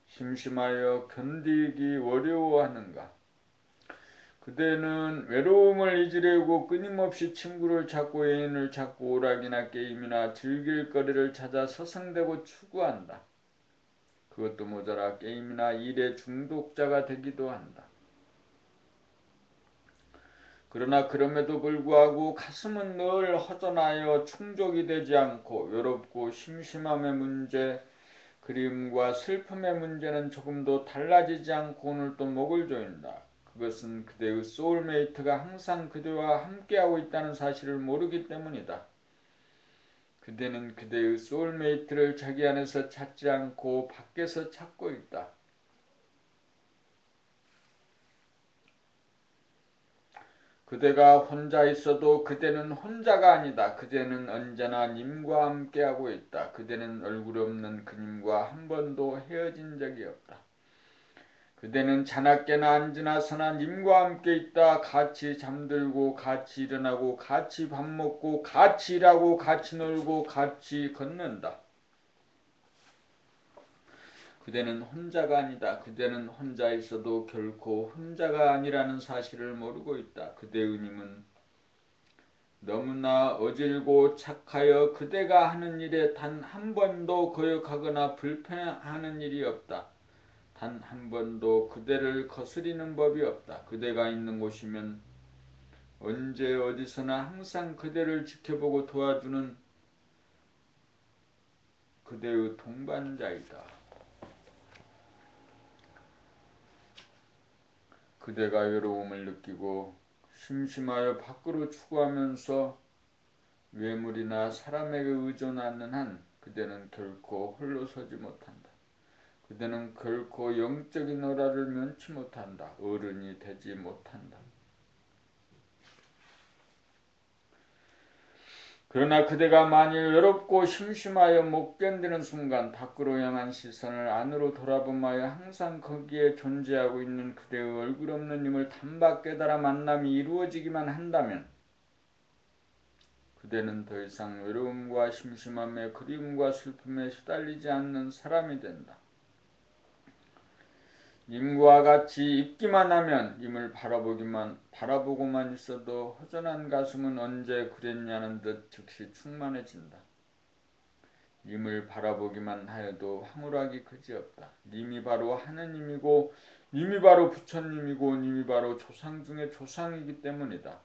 심심하여 견디기 어려워하는가? 그대는 외로움을 잊으려고 끊임없이 친구를 찾고 애인을 찾고 오락이나 게임이나 즐길 거리를 찾아 서성대고 추구한다. 그것도 모자라 게임이나 일의 중독자가 되기도 한다. 그러나 그럼에도 불구하고 가슴은 늘 허전하여 충족이 되지 않고 외롭고 심심함의 문제, 그리움과 슬픔의 문제는 조금도 달라지지 않고 오늘도 목을 조인다. 그것은 그대의 소울메이트가 항상 그대와 함께하고 있다는 사실을 모르기 때문이다. 그대는 그대의 소울메이트를 자기 안에서 찾지 않고 밖에서 찾고 있다. 그대가 혼자 있어도 그대는 혼자가 아니다. 그대는 언제나 님과 함께하고 있다. 그대는 얼굴 없는 그님과 한 번도 헤어진 적이 없다. 그대는 자나깨나 앉으나 서나 님과 함께 있다. 같이 잠들고 같이 일어나고 같이 밥 먹고 같이 일하고 같이 놀고 같이 걷는다. 그대는 혼자가 아니다. 그대는 혼자 있어도 결코 혼자가 아니라는 사실을 모르고 있다. 그대의 님은 너무나 어질고 착하여 그대가 하는 일에 단 한 번도 거역하거나 불편해하는 일이 없다. 단 한 번도 그대를 거스리는 법이 없다. 그대가 있는 곳이면 언제 어디서나 항상 그대를 지켜보고 도와주는 그대의 동반자이다. 그대가 외로움을 느끼고 심심하여 밖으로 추구하면서 외물이나 사람에게 의존하는 한 그대는 결코 홀로 서지 못한다. 그대는 결코 영적인 어라를 면치 못한다. 어른이 되지 못한다. 그러나 그대가 만일 외롭고 심심하여 못 견디는 순간 밖으로 향한 시선을 안으로 돌아보며 항상 거기에 존재하고 있는 그대의 얼굴 없는 님을 단박 깨달아 만남이 이루어지기만 한다면 그대는 더 이상 외로움과 심심함에 그리움과 슬픔에 시달리지 않는 사람이 된다. 님과 같이 있기만 하면 님을 바라보고만 있어도 허전한 가슴은 언제 그랬냐는 듯 즉시 충만해진다. 님을 바라보기만 하여도 황홀하기 그지없다. 님이 바로 하느님이고 님이 바로 부처님이고 님이 바로 조상 중의 조상이기 때문이다.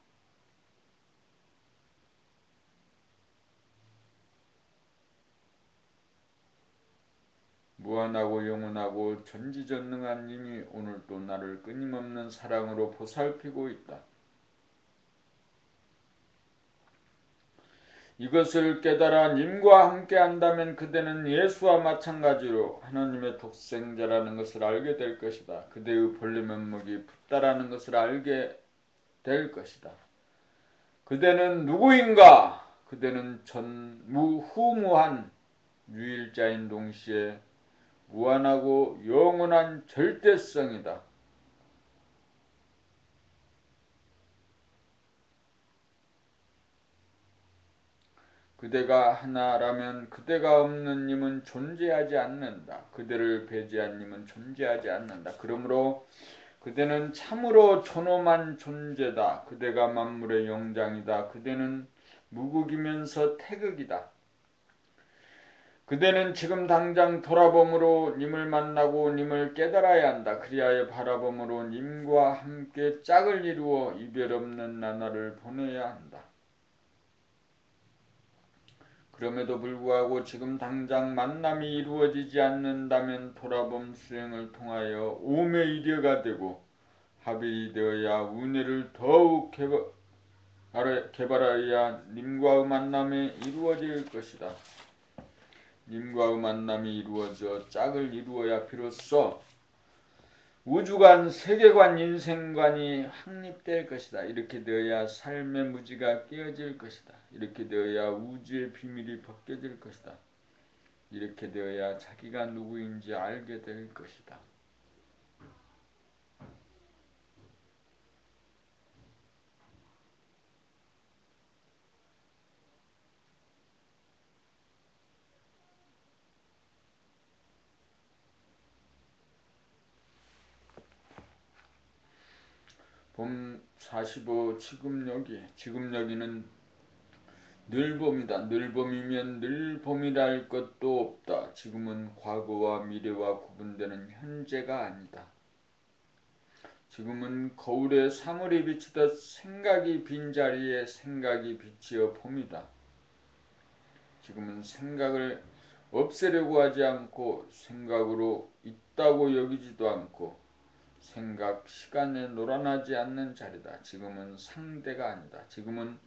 무한하고 영원하고 전지전능한 님이 오늘도 나를 끊임없는 사랑으로 보살피고 있다. 이것을 깨달아 님과 함께 한다면 그대는 예수와 마찬가지로 하나님의 독생자라는 것을 알게 될 것이다. 그대의 본래 면목이 붓다라는 것을 알게 될 것이다. 그대는 누구인가? 그대는 전무후무한 유일자인 동시에 무한하고 영원한 절대성이다. 그대가 하나라면 그대가 없는 님은 존재하지 않는다. 그대를 배제한 님은 존재하지 않는다. 그러므로 그대는 참으로 존엄한 존재다. 그대가 만물의 영장이다. 그대는 무극이면서 태극이다. 그대는 지금 당장 돌아봄으로 님을 만나고 님을 깨달아야 한다. 그리하여 바라봄으로 님과 함께 짝을 이루어 이별 없는 나날을 보내야 한다. 그럼에도 불구하고 지금 당장 만남이 이루어지지 않는다면 돌아봄 수행을 통하여 오매 이려가 되고 합일이 되어야 운해를 더욱 개발하여야 님과의 만남이 이루어질 것이다. 님과의 만남이 이루어져 짝을 이루어야 비로소 우주관, 세계관, 인생관이 확립될 것이다. 이렇게 되어야 삶의 무지가 깨어질 것이다. 이렇게 되어야 우주의 비밀이 벗겨질 것이다. 이렇게 되어야 자기가 누구인지 알게 될 것이다. 봄 45 지금여기는 늘 봄이다. 늘 봄이면 늘 봄이라 할 것도 없다. 지금은 과거와 미래와 구분되는 현재가 아니다. 지금은 거울에 사물이 비치듯 생각이 빈자리에 생각이 비치어 봄이다. 지금은 생각을 없애려고 하지 않고 생각으로 있다고 여기지도 않고 생각 시간에 놀아나지 않는 자리다. 지금은 상대가 아니다. 지금은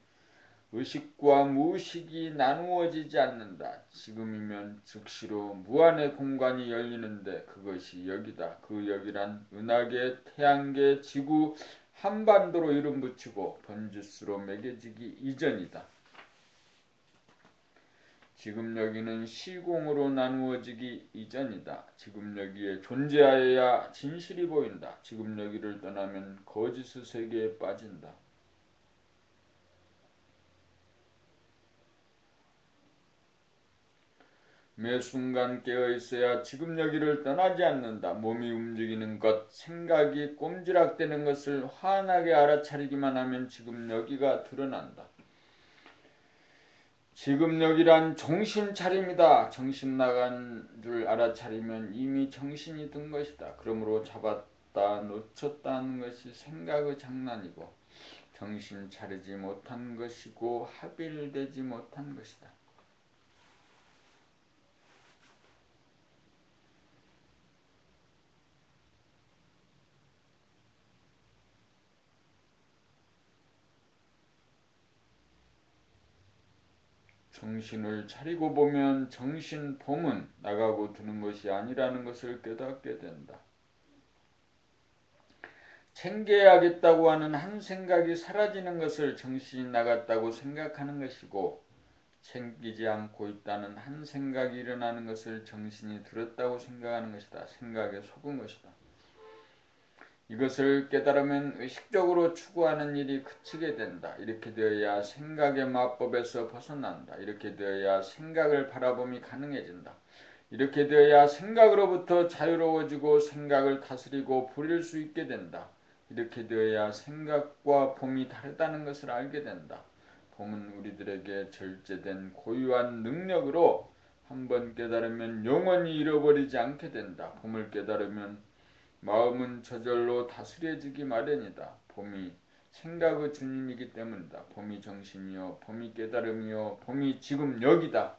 의식과 무의식이 나누어지지 않는다. 지금이면 즉시로 무한의 공간이 열리는데 그것이 여기다. 그 여기란 은하계, 태양계, 지구, 한반도로 이름 붙이고 번지수로 매겨지기 이전이다. 지금 여기는 시공으로 나누어지기 이전이다. 지금 여기에 존재하여야 진실이 보인다. 지금 여기를 떠나면 거짓의 세계에 빠진다. 매 순간 깨어있어야 지금 여기를 떠나지 않는다. 몸이 움직이는 것, 생각이 꼼지락대는 것을 환하게 알아차리기만 하면 지금 여기가 드러난다. 지금 여기란 정신 차림이다. 정신 나간 줄 알아차리면 이미 정신이 든 것이다. 그러므로 잡았다 놓쳤다 하는 것이 생각의 장난이고 정신 차리지 못한 것이고 합일되지 못한 것이다. 정신을 차리고 보면 정신 봄은 나가고 드는 것이 아니라는 것을 깨닫게 된다. 챙겨야겠다고 하는 한 생각이 사라지는 것을 정신이 나갔다고 생각하는 것이고 챙기지 않고 있다는 한 생각이 일어나는 것을 정신이 들었다고 생각하는 것이다. 생각에 속은 것이다. 이것을 깨달으면 의식적으로 추구하는 일이 그치게 된다. 이렇게 되어야 생각의 마법에서 벗어난다. 이렇게 되어야 생각을 바라봄이 가능해진다. 이렇게 되어야 생각으로부터 자유로워지고 생각을 다스리고 부릴 수 있게 된다. 이렇게 되어야 생각과 봄이 다르다는 것을 알게 된다. 봄은 우리들에게 절제된 고유한 능력으로 한번 깨달으면 영원히 잃어버리지 않게 된다. 봄을 깨달으면 마음은 저절로 다스려지기 마련이다. 봄이 생각의 주님이기 때문이다. 봄이 정신이요, 봄이 깨달음이요, 봄이 지금 여기다.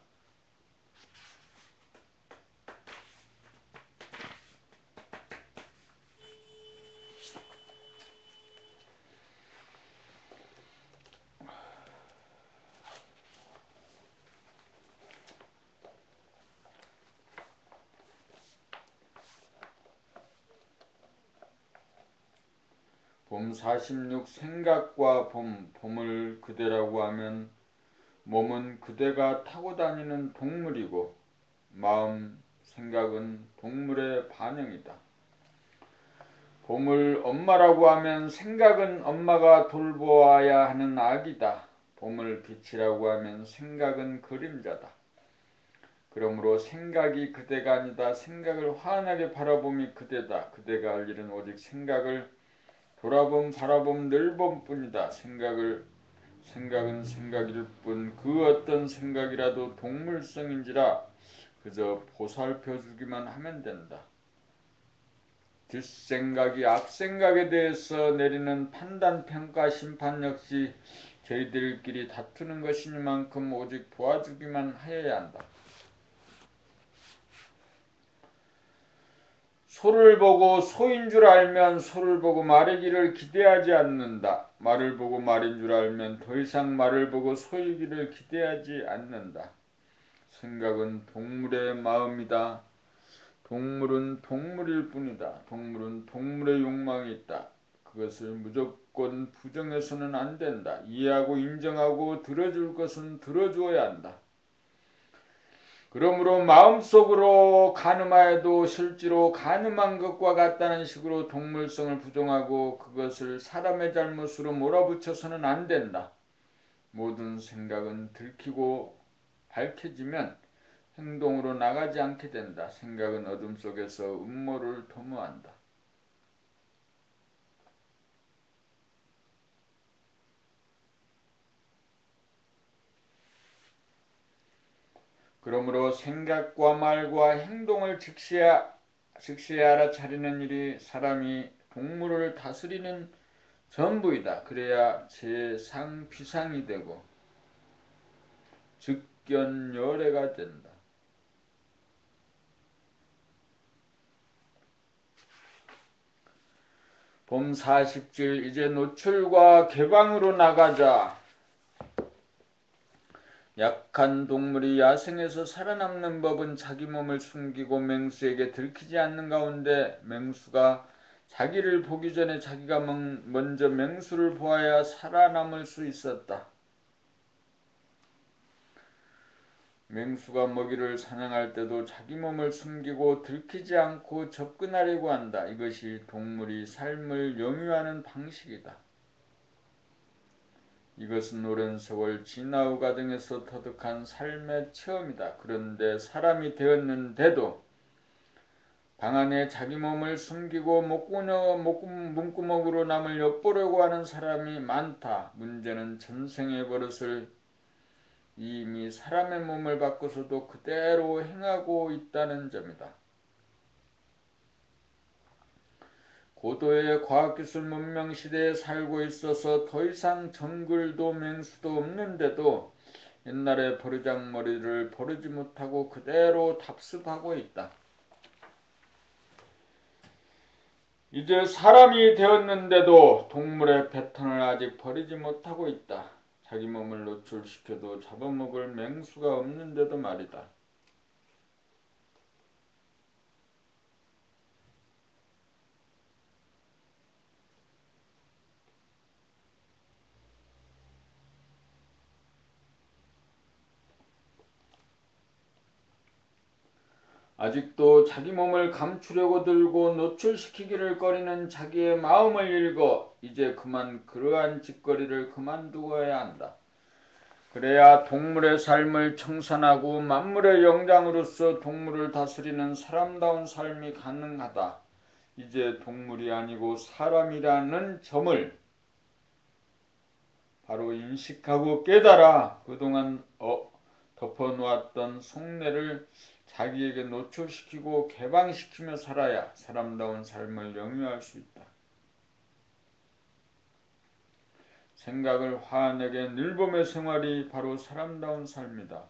봄 46 생각과 봄을 그대라고 하면 몸은 그대가 타고 다니는 동물이고 마음, 생각은 동물의 반영이다. 봄을 엄마라고 하면 생각은 엄마가 돌보아야 하는 아기다. 봄을 빛이라고 하면 생각은 그림자다. 그러므로 생각이 그대가 아니다. 생각을 환하게 바라봄이 그대다. 그대가 할 일은 오직 생각을 바라봄 늘봄 뿐이다. 생각은 생각일 뿐 그 어떤 생각이라도 동물성인지라 그저 보살펴 주기만 하면 된다. 뒷생각이 앞생각에 대해서 내리는 판단, 평가, 심판 역시 저희들끼리 다투는 것이니만큼 오직 도와주기만 하여야 한다. 소를 보고 소인 줄 알면 소를 보고 말이기를 기대하지 않는다. 말을 보고 말인 줄 알면 더 이상 말을 보고 소이기를 기대하지 않는다. 생각은 동물의 마음이다. 동물은 동물일 뿐이다. 동물은 동물의 욕망이 있다. 그것을 무조건 부정해서는 안 된다. 이해하고 인정하고 들어줄 것은 들어주어야 한다. 그러므로 마음속으로 가늠하여도 실제로 가늠한 것과 같다는 식으로 동물성을 부정하고 그것을 사람의 잘못으로 몰아붙여서는 안 된다. 모든 생각은 들키고 밝혀지면 행동으로 나가지 않게 된다. 생각은 어둠 속에서 음모를 도모한다. 그러므로 생각과 말과 행동을 즉시 알아차리는 일이 사람이 동물을 다스리는 전부이다. 그래야 재상 비상이 되고 즉견열애가 된다. 봄 40질 이제 노출과 개방으로 나가자. 약한 동물이 야생에서 살아남는 법은 자기 몸을 숨기고 맹수에게 들키지 않는 가운데 맹수가 자기를 보기 전에 자기가 먼저 맹수를 보아야 살아남을 수 있었다. 맹수가 먹이를 사냥할 때도 자기 몸을 숨기고 들키지 않고 접근하려고 한다. 이것이 동물이 삶을 영위하는 방식이다. 이것은 오랜 세월 진화 과정에서 터득한 삶의 체험이다. 그런데 사람이 되었는데도 방 안에 자기 몸을 숨기고 문구멍으로 남을 엿보려고 하는 사람이 많다. 문제는 전생의 버릇을 이미 사람의 몸을 바꿔서도 그대로 행하고 있다는 점이다. 고도의 과학기술 문명 시대에 살고 있어서 더 이상 정글도 맹수도 없는데도 옛날의 버르장머리를 버리지 못하고 그대로 답습하고 있다. 이제 사람이 되었는데도 동물의 패턴을 아직 버리지 못하고 있다. 자기 몸을 노출시켜도 잡아먹을 맹수가 없는데도 말이다. 아직도 자기 몸을 감추려고 들고 노출시키기를 꺼리는 자기의 마음을 읽어 이제 그만 그러한 짓거리를 그만두어야 한다. 그래야 동물의 삶을 청산하고 만물의 영장으로서 동물을 다스리는 사람다운 삶이 가능하다. 이제 동물이 아니고 사람이라는 점을 바로 인식하고 깨달아 그동안 덮어놓았던 속내를 자기에게 노출시키고 개방시키며 살아야 사람다운 삶을 영위할 수 있다. 생각을 화내게 늘봄의 생활이 바로 사람다운 삶이다.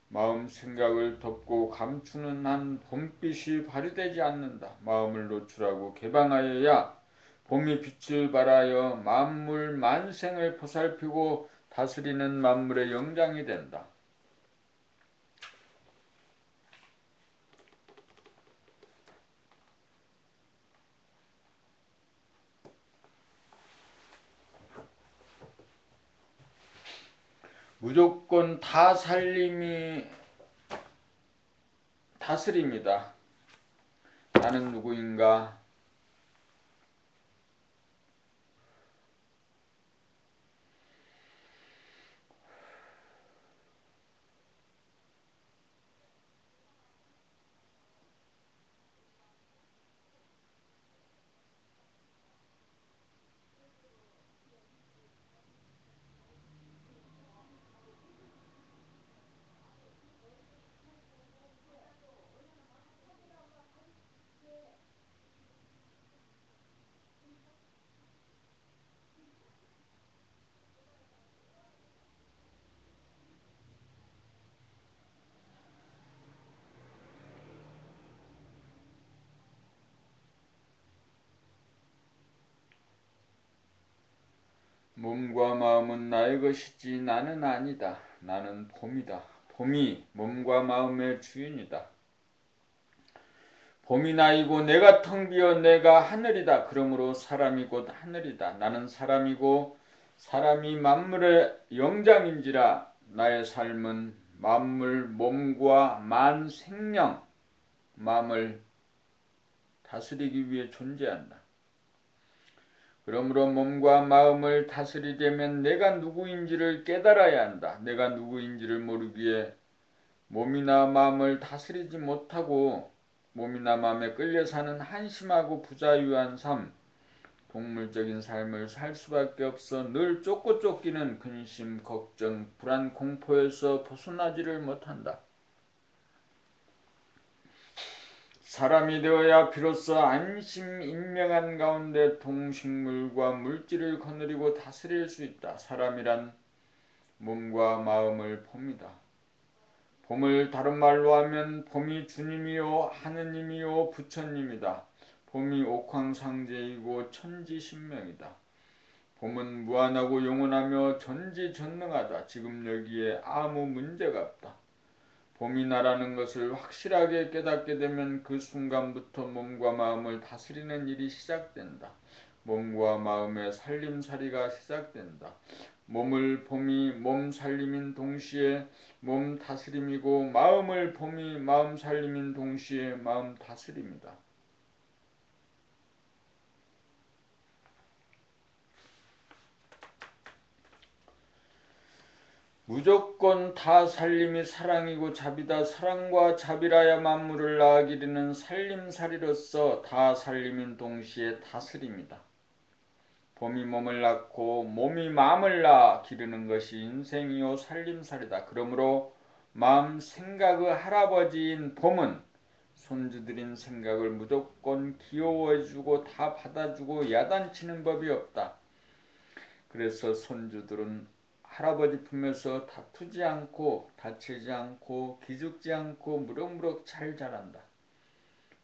마음 생각을 덮고 감추는 한 봄빛이 발휘되지 않는다. 마음을 노출하고 개방하여야 봄이 빛을 발하여 만물 만생을 보살피고 다스리는 만물의 영장이 된다. 무조건 다 살림이 다스립니다. 나는 누구인가? 몸과 마음은 나의 것이지 나는 아니다. 나는 봄이다. 봄이 몸과 마음의 주인이다. 봄이 나이고 내가 텅 비어 내가 하늘이다. 그러므로 사람이 곧 하늘이다. 나는 사람이고 사람이 만물의 영장인지라 나의 삶은 만물 몸과 만생령 마음을 다스리기 위해 존재한다. 그러므로 몸과 마음을 다스리려면 내가 누구인지를 깨달아야 한다. 내가 누구인지를 모르기에 몸이나 마음을 다스리지 못하고 몸이나 마음에 끌려 사는 한심하고 부자유한 삶, 동물적인 삶을 살 수밖에 없어 늘 쫓고 쫓기는 근심, 걱정, 불안, 공포에서 벗어나지를 못한다. 사람이 되어야 비로소 안심인명한 가운데 동식물과 물질을 거느리고 다스릴 수 있다. 사람이란 몸과 마음을 봅니다. 봄을 다른 말로 하면 봄이 주님이요 하느님이요 부처님이다. 봄이 옥황상제이고 천지신명이다. 봄은 무한하고 영원하며 전지전능하다. 지금 여기에 아무 문제가 없다. 봄이 나라는 것을 확실하게 깨닫게 되면 그 순간부터 몸과 마음을 다스리는 일이 시작된다. 몸과 마음의 살림살이가 시작된다. 몸을 봄이 몸 살림인 동시에 몸 다스림이고 마음을 봄이 마음 살림인 동시에 마음 다스림이다. 무조건 다 살림이 사랑이고 자비다. 사랑과 자비라야 만물을 낳아기리는 살림살이로서 다 살림인 동시에 다스림이다. 봄이 몸을 낳고 몸이 마음을 낳아 기르는 것이 인생이요 살림살이다. 그러므로 마음 생각의 할아버지인 봄은 손주들인 생각을 무조건 귀여워해주고 다 받아주고 야단치는 법이 없다. 그래서 손주들은 할아버지 품에서 다투지 않고 다치지 않고 기죽지 않고 무럭무럭 잘 자란다.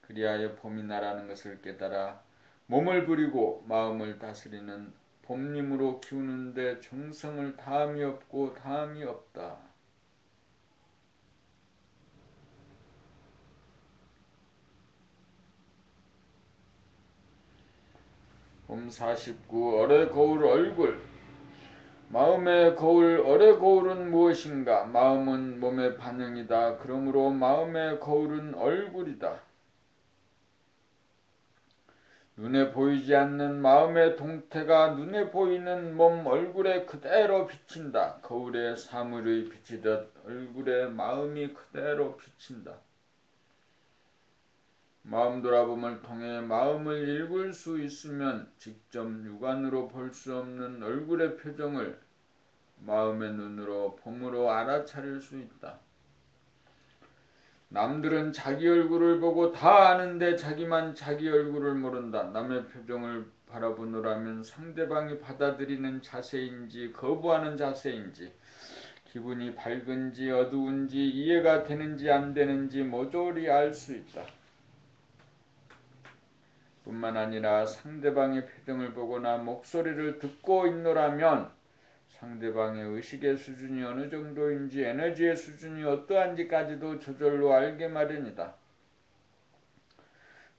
그리하여 봄이 나라는 것을 깨달아 몸을 부리고 마음을 다스리는 봄님으로 키우는데 정성을 다함이 없고 다함이 없다. 봄 49 어뢰 거울 얼굴 마음의 거울 어뢰 거울은 무엇인가? 마음은 몸의 반영이다. 그러므로 마음의 거울은 얼굴이다. 눈에 보이지 않는 마음의 동태가 눈에 보이는 몸 얼굴에 그대로 비친다. 거울에 사물의 비치듯 얼굴에 마음이 그대로 비친다. 마음 돌아봄을 통해 마음을 읽을 수 있으면 직접 육안으로 볼 수 없는 얼굴의 표정을 마음의 눈으로 봄으로 알아차릴 수 있다. 남들은 자기 얼굴을 보고 다 아는데 자기만 자기 얼굴을 모른다. 남의 표정을 바라보노라면 상대방이 받아들이는 자세인지 거부하는 자세인지 기분이 밝은지 어두운지 이해가 되는지 안 되는지 모조리 알 수 있다. 뿐만 아니라 상대방의 표정을 보거나 목소리를 듣고 있노라면 상대방의 의식의 수준이 어느 정도인지 에너지의 수준이 어떠한지까지도 저절로 알게 마련이다.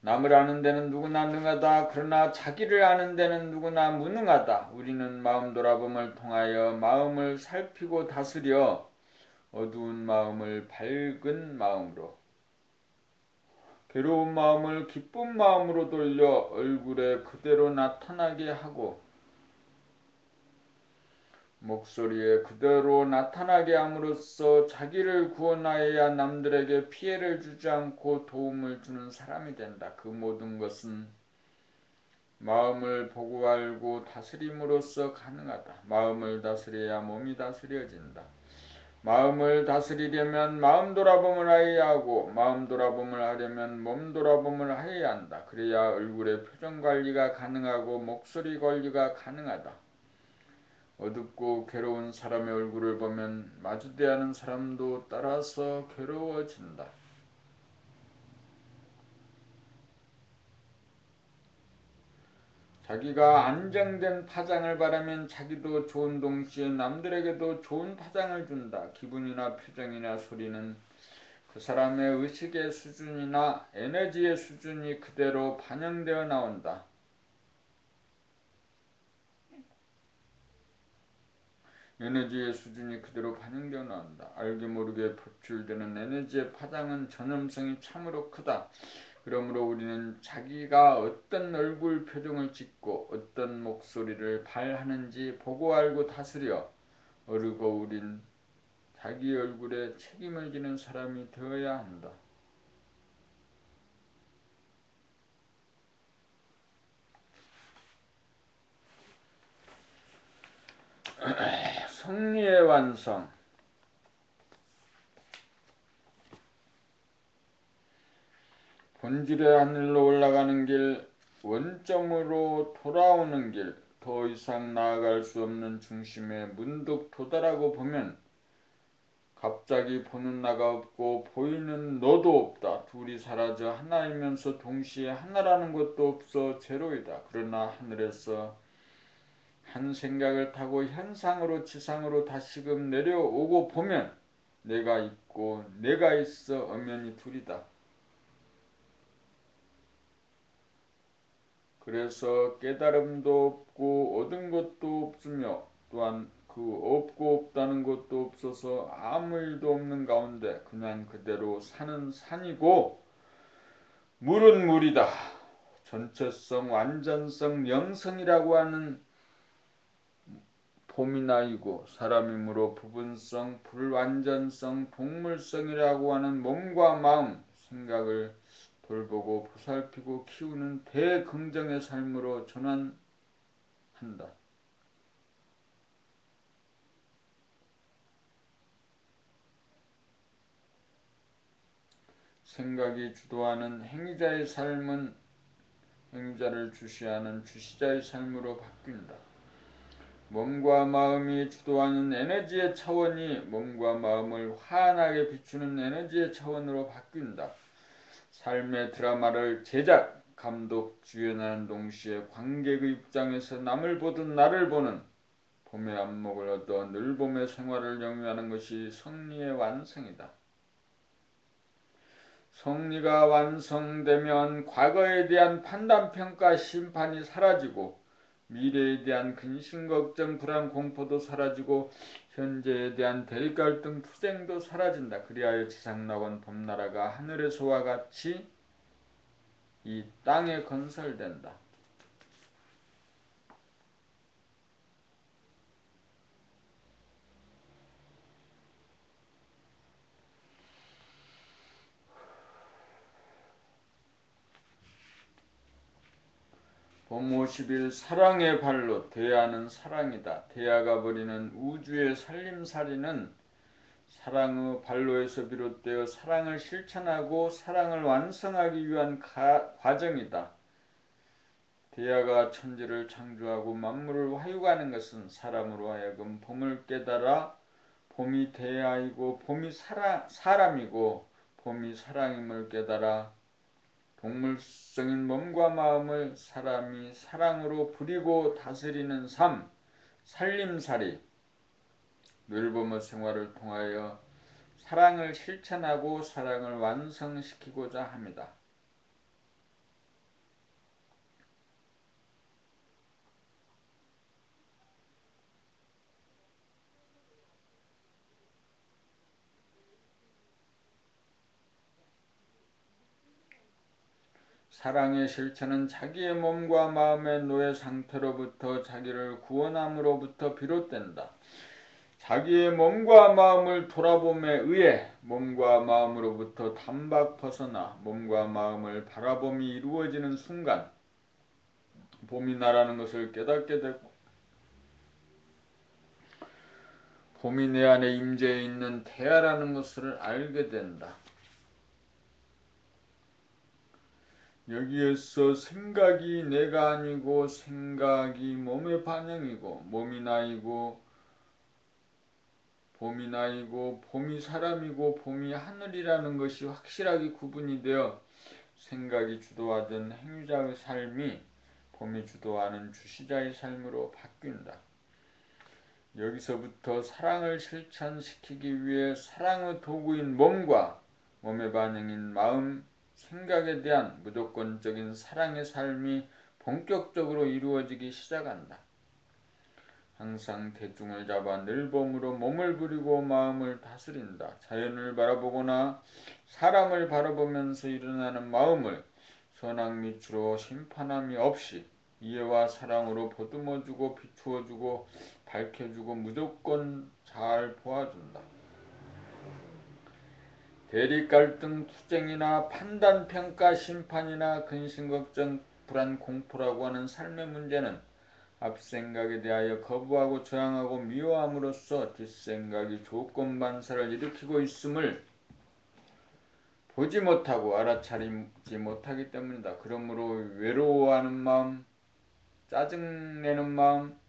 남을 아는 데는 누구나 능하다. 그러나 자기를 아는 데는 누구나 무능하다. 우리는 마음 돌아봄을 통하여 마음을 살피고 다스려 어두운 마음을 밝은 마음으로 괴로운 마음을 기쁜 마음으로 돌려 얼굴에 그대로 나타나게 하고 목소리에 그대로 나타나게 함으로써 자기를 구원하여야 남들에게 피해를 주지 않고 도움을 주는 사람이 된다. 그 모든 것은 마음을 보고 알고 다스림으로써 가능하다. 마음을 다스려야 몸이 다스려진다. 마음을 다스리려면 마음 돌아봄을 하여야 하고 마음 돌아봄을 하려면 몸 돌아봄을 하여야 한다. 그래야 얼굴의 표정 관리가 가능하고 목소리 관리가 가능하다. 어둡고 괴로운 사람의 얼굴을 보면 마주대하는 사람도 따라서 괴로워진다. 자기가 안정된 파장을 바라면 자기도 좋은 동시에 남들에게도 좋은 파장을 준다. 기분이나 표정이나 소리는 그 사람의 의식의 수준이나 에너지의 수준이 그대로 반영되어 나온다. 에너지의 수준이 그대로 반영되어 나온다. 알게 모르게 표출되는 에너지의 파장은 전염성이 참으로 크다. 그러므로 우리는 자기가 어떤 얼굴 표정을 짓고 어떤 목소리를 발하는지 보고 알고 다스려 어르고 우린 자기 얼굴에 책임을 지는 사람이 되어야 한다. 성리의 완성 본질의 하늘로 올라가는 길 원점으로 돌아오는 길 더 이상 나아갈 수 없는 중심에 문득 도달하고 보면 갑자기 보는 나가 없고 보이는 너도 없다. 둘이 사라져 하나이면서 동시에 하나라는 것도 없어 제로이다. 그러나 하늘에서 한 생각을 타고 현상으로 지상으로 다시금 내려오고 보면 내가 있고 내가 있어 엄연히 둘이다. 그래서 깨달음도 없고 얻은 것도 없으며 또한 그 없고 없다는 것도 없어서 아무 일도 없는 가운데 그냥 그대로 산은 산이고 물은 물이다. 전체성, 완전성, 영성이라고 하는 봄이나이고 사람이므로 부분성, 불완전성, 동물성이라고 하는 몸과 마음, 생각을 돌보고 보살피고 키우는 대긍정의 삶으로 전환한다. 생각이 주도하는 행위자의 삶은 행위자를 주시하는 주시자의 삶으로 바뀐다. 몸과 마음이 주도하는 에너지의 차원이 몸과 마음을 환하게 비추는 에너지의 차원으로 바뀐다. 삶의 드라마를 제작, 감독, 주연하는 동시에 관객의 입장에서 남을 보든 나를 보는 봄의 안목을 얻어 늘 봄의 생활을 영위하는 것이 성리의 완성이다. 성리가 완성되면 과거에 대한 판단, 평가, 심판이 사라지고 미래에 대한 근심, 걱정, 불안, 공포도 사라지고 현재에 대한 대립, 갈등, 투쟁도 사라진다. 그리하여 지상낙원 봄나라가 하늘에서와 같이 이 땅에 건설된다. 봄 50일 사랑의 발로 대야는 사랑이다. 대야가 버리는 우주의 살림살이는 사랑의 발로에서 비롯되어 사랑을 실천하고 사랑을 완성하기 위한 과정이다. 대야가 천지를 창조하고 만물을 화육하는 것은 사람으로 하여금 봄을 깨달아 봄이 대야이고 봄이 사람이고 봄이 사랑임을 깨달아 동물성인 몸과 마음을 사람이 사랑으로 부리고 다스리는 삶, 살림살이, 늘봄의 생활을 통하여 사랑을 실천하고 사랑을 완성시키고자 합니다. 사랑의 실천은 자기의 몸과 마음의 노예 상태로부터 자기를 구원함으로부터 비롯된다. 자기의 몸과 마음을 돌아봄에 의해 몸과 마음으로부터 단박 벗어나 몸과 마음을 바라봄이 이루어지는 순간 봄이 나라는 것을 깨닫게 되고 봄이 내 안에 임재해 있는 태야라는 것을 알게 된다. 여기에서 생각이 내가 아니고 생각이 몸의 반영이고 봄이 나이고 봄이 사람이고 봄이 하늘이라는 것이 확실하게 구분이 되어 생각이 주도하던 행위자의 삶이 봄이 주도하는 주시자의 삶으로 바뀐다. 여기서부터 사랑을 실천시키기 위해 사랑의 도구인 몸과 몸의 반응인 마음, 생각에 대한 무조건적인 사랑의 삶이 본격적으로 이루어지기 시작한다. 항상 대중을 잡아 늘봄으로 몸을 부리고 마음을 다스린다. 자연을 바라보거나 사람을 바라보면서 일어나는 마음을 선악 밑으로 심판함이 없이 이해와 사랑으로 보듬어주고 비추어주고 밝혀주고 무조건 잘 보아준다. 대립, 갈등, 투쟁이나 판단, 평가, 심판이나 근심, 걱정, 불안, 공포라고 하는 삶의 문제는 앞생각에 대하여 거부하고 저항하고 미워함으로써 뒷생각이 조건반사를 일으키고 있음을 보지 못하고 알아차리지 못하기 때문이다. 그러므로 외로워하는 마음, 짜증내는 마음,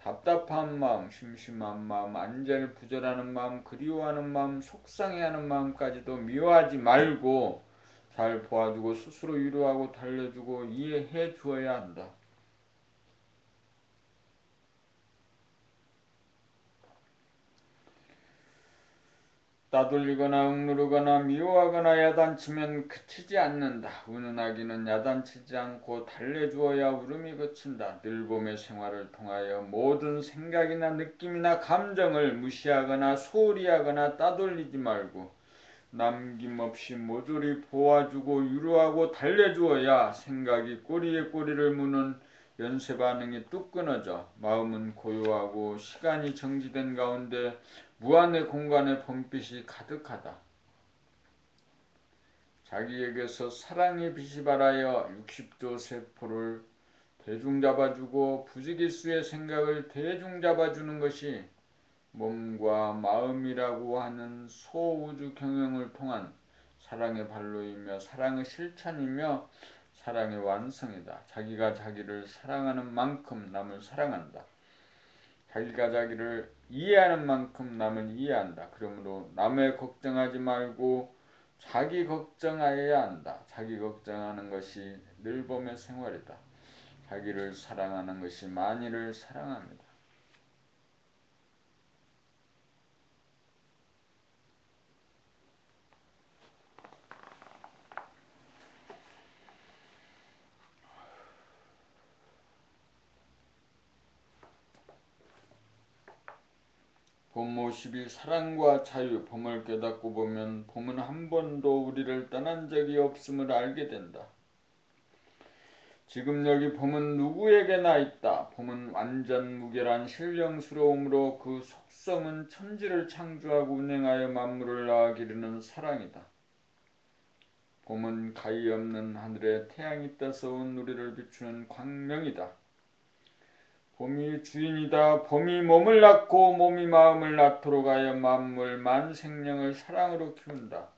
답답한 마음, 심심한 마음, 안절부절하는 마음, 그리워하는 마음, 속상해하는 마음까지도 미워하지 말고 잘 보아주고 스스로 위로하고 달래주고 이해해 주어야 한다. 따돌리거나 억누르거나 미워하거나 야단치면 그치지 않는다. 우는 아기는 야단치지 않고 달래주어야 울음이 그친다. 늘 봄의 생활을 통하여 모든 생각이나 느낌이나 감정을 무시하거나 소홀히 하거나 따돌리지 말고 남김없이 모조리 보아주고 위로하고 달래주어야 생각이 꼬리에 꼬리를 무는 연쇄 반응이 뚝 끊어져 마음은 고요하고 시간이 정지된 가운데 무한의 공간에 봄빛이 가득하다. 자기에게서 사랑의 빛이 발하여 60조 세포를 대중 잡아주고 부지기수의 생각을 대중 잡아주는 것이 몸과 마음이라고 하는 소우주 경영을 통한 사랑의 발로이며 사랑의 실천이며 사랑의 완성이다. 자기가 자기를 사랑하는 만큼 남을 사랑한다. 자기가 자기를 이해하는 만큼 남을 이해한다. 그러므로 남의 걱정하지 말고 자기 걱정하여야 한다. 자기 걱정하는 것이 늘 봄의 생활이다. 자기를 사랑하는 것이 만일을 사랑합니다. 봄 50일 사랑과 자유. 봄을 깨닫고 보면 봄은 한 번도 우리를 떠난 적이 없음을 알게 된다. 지금 여기 봄은 누구에게나 있다. 봄은 완전 무결한 신령스러움으로 그 속성은 천지를 창조하고 운행하여 만물을 낳아 기르는 사랑이다. 봄은 가히 없는 하늘에 태양이 떠서 온 우리를 비추는 광명이다. 봄이 주인이다. 봄이 몸을 낳고 몸이 마음을 낳도록 하여 만물 만생령을 사랑으로 키운다.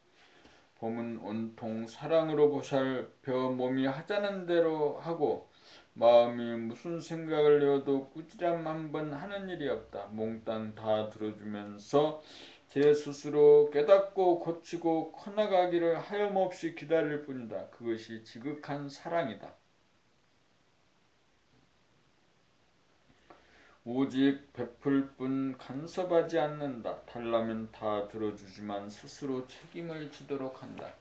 봄은 온통 사랑으로 보살펴 몸이 하자는 대로 하고 마음이 무슨 생각을 내어도 꾸지람 한번 하는 일이 없다. 몽땅 다 들어주면서 제 스스로 깨닫고 고치고 커나가기를 하염없이 기다릴 뿐이다. 그것이 지극한 사랑이다. 오직 베풀 뿐 간섭하지 않는다. 달라면 다 들어주지만 스스로 책임을 지도록 한다.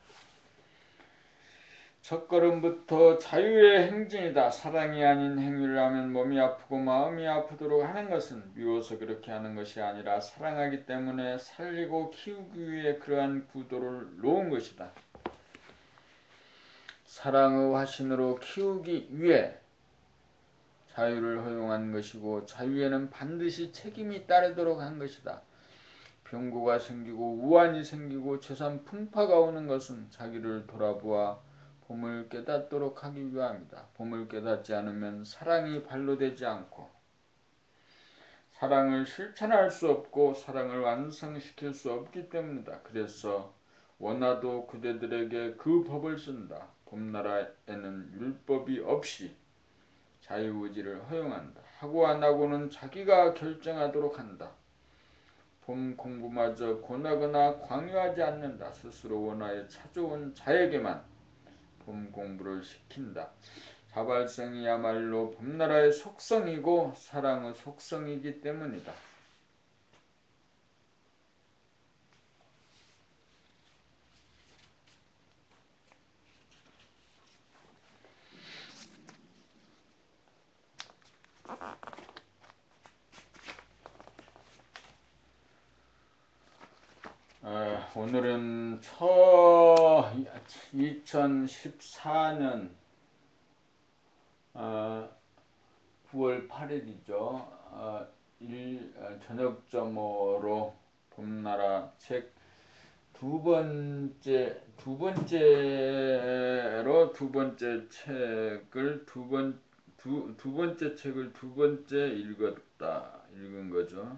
첫걸음부터 자유의 행진이다. 사랑이 아닌 행위를 하면 몸이 아프고 마음이 아프도록 하는 것은 미워서 그렇게 하는 것이 아니라 사랑하기 때문에 살리고 키우기 위해 그러한 구도를 놓은 것이다. 사랑의 화신으로 키우기 위해 자유를 허용한 것이고 자유에는 반드시 책임이 따르도록 한 것이다. 병고가 생기고 우환이 생기고 재산 풍파가 오는 것은 자기를 돌아보아 봄을 깨닫도록 하기 위함이다. 봄을 깨닫지 않으면 사랑이 발로되지 않고 사랑을 실천할 수 없고 사랑을 완성시킬 수 없기 때문이다. 그래서 원하도 그대들에게 그 법을 쓴다. 봄나라에는 율법이 없이 자유의지를 허용한다. 하고 안 하고는 자기가 결정하도록 한다. 봄 공부마저 권하거나 강요하지 않는다. 스스로 원하여 찾아온 자에게만 봄 공부를 시킨다. 자발성이야말로 봄나라의 속성이고 사랑의 속성이기 때문이다. 오늘은 2014년 9월 8일이죠. 저녁점호로 봄나라 책 두 번째 책을 두 번째 읽은 거죠.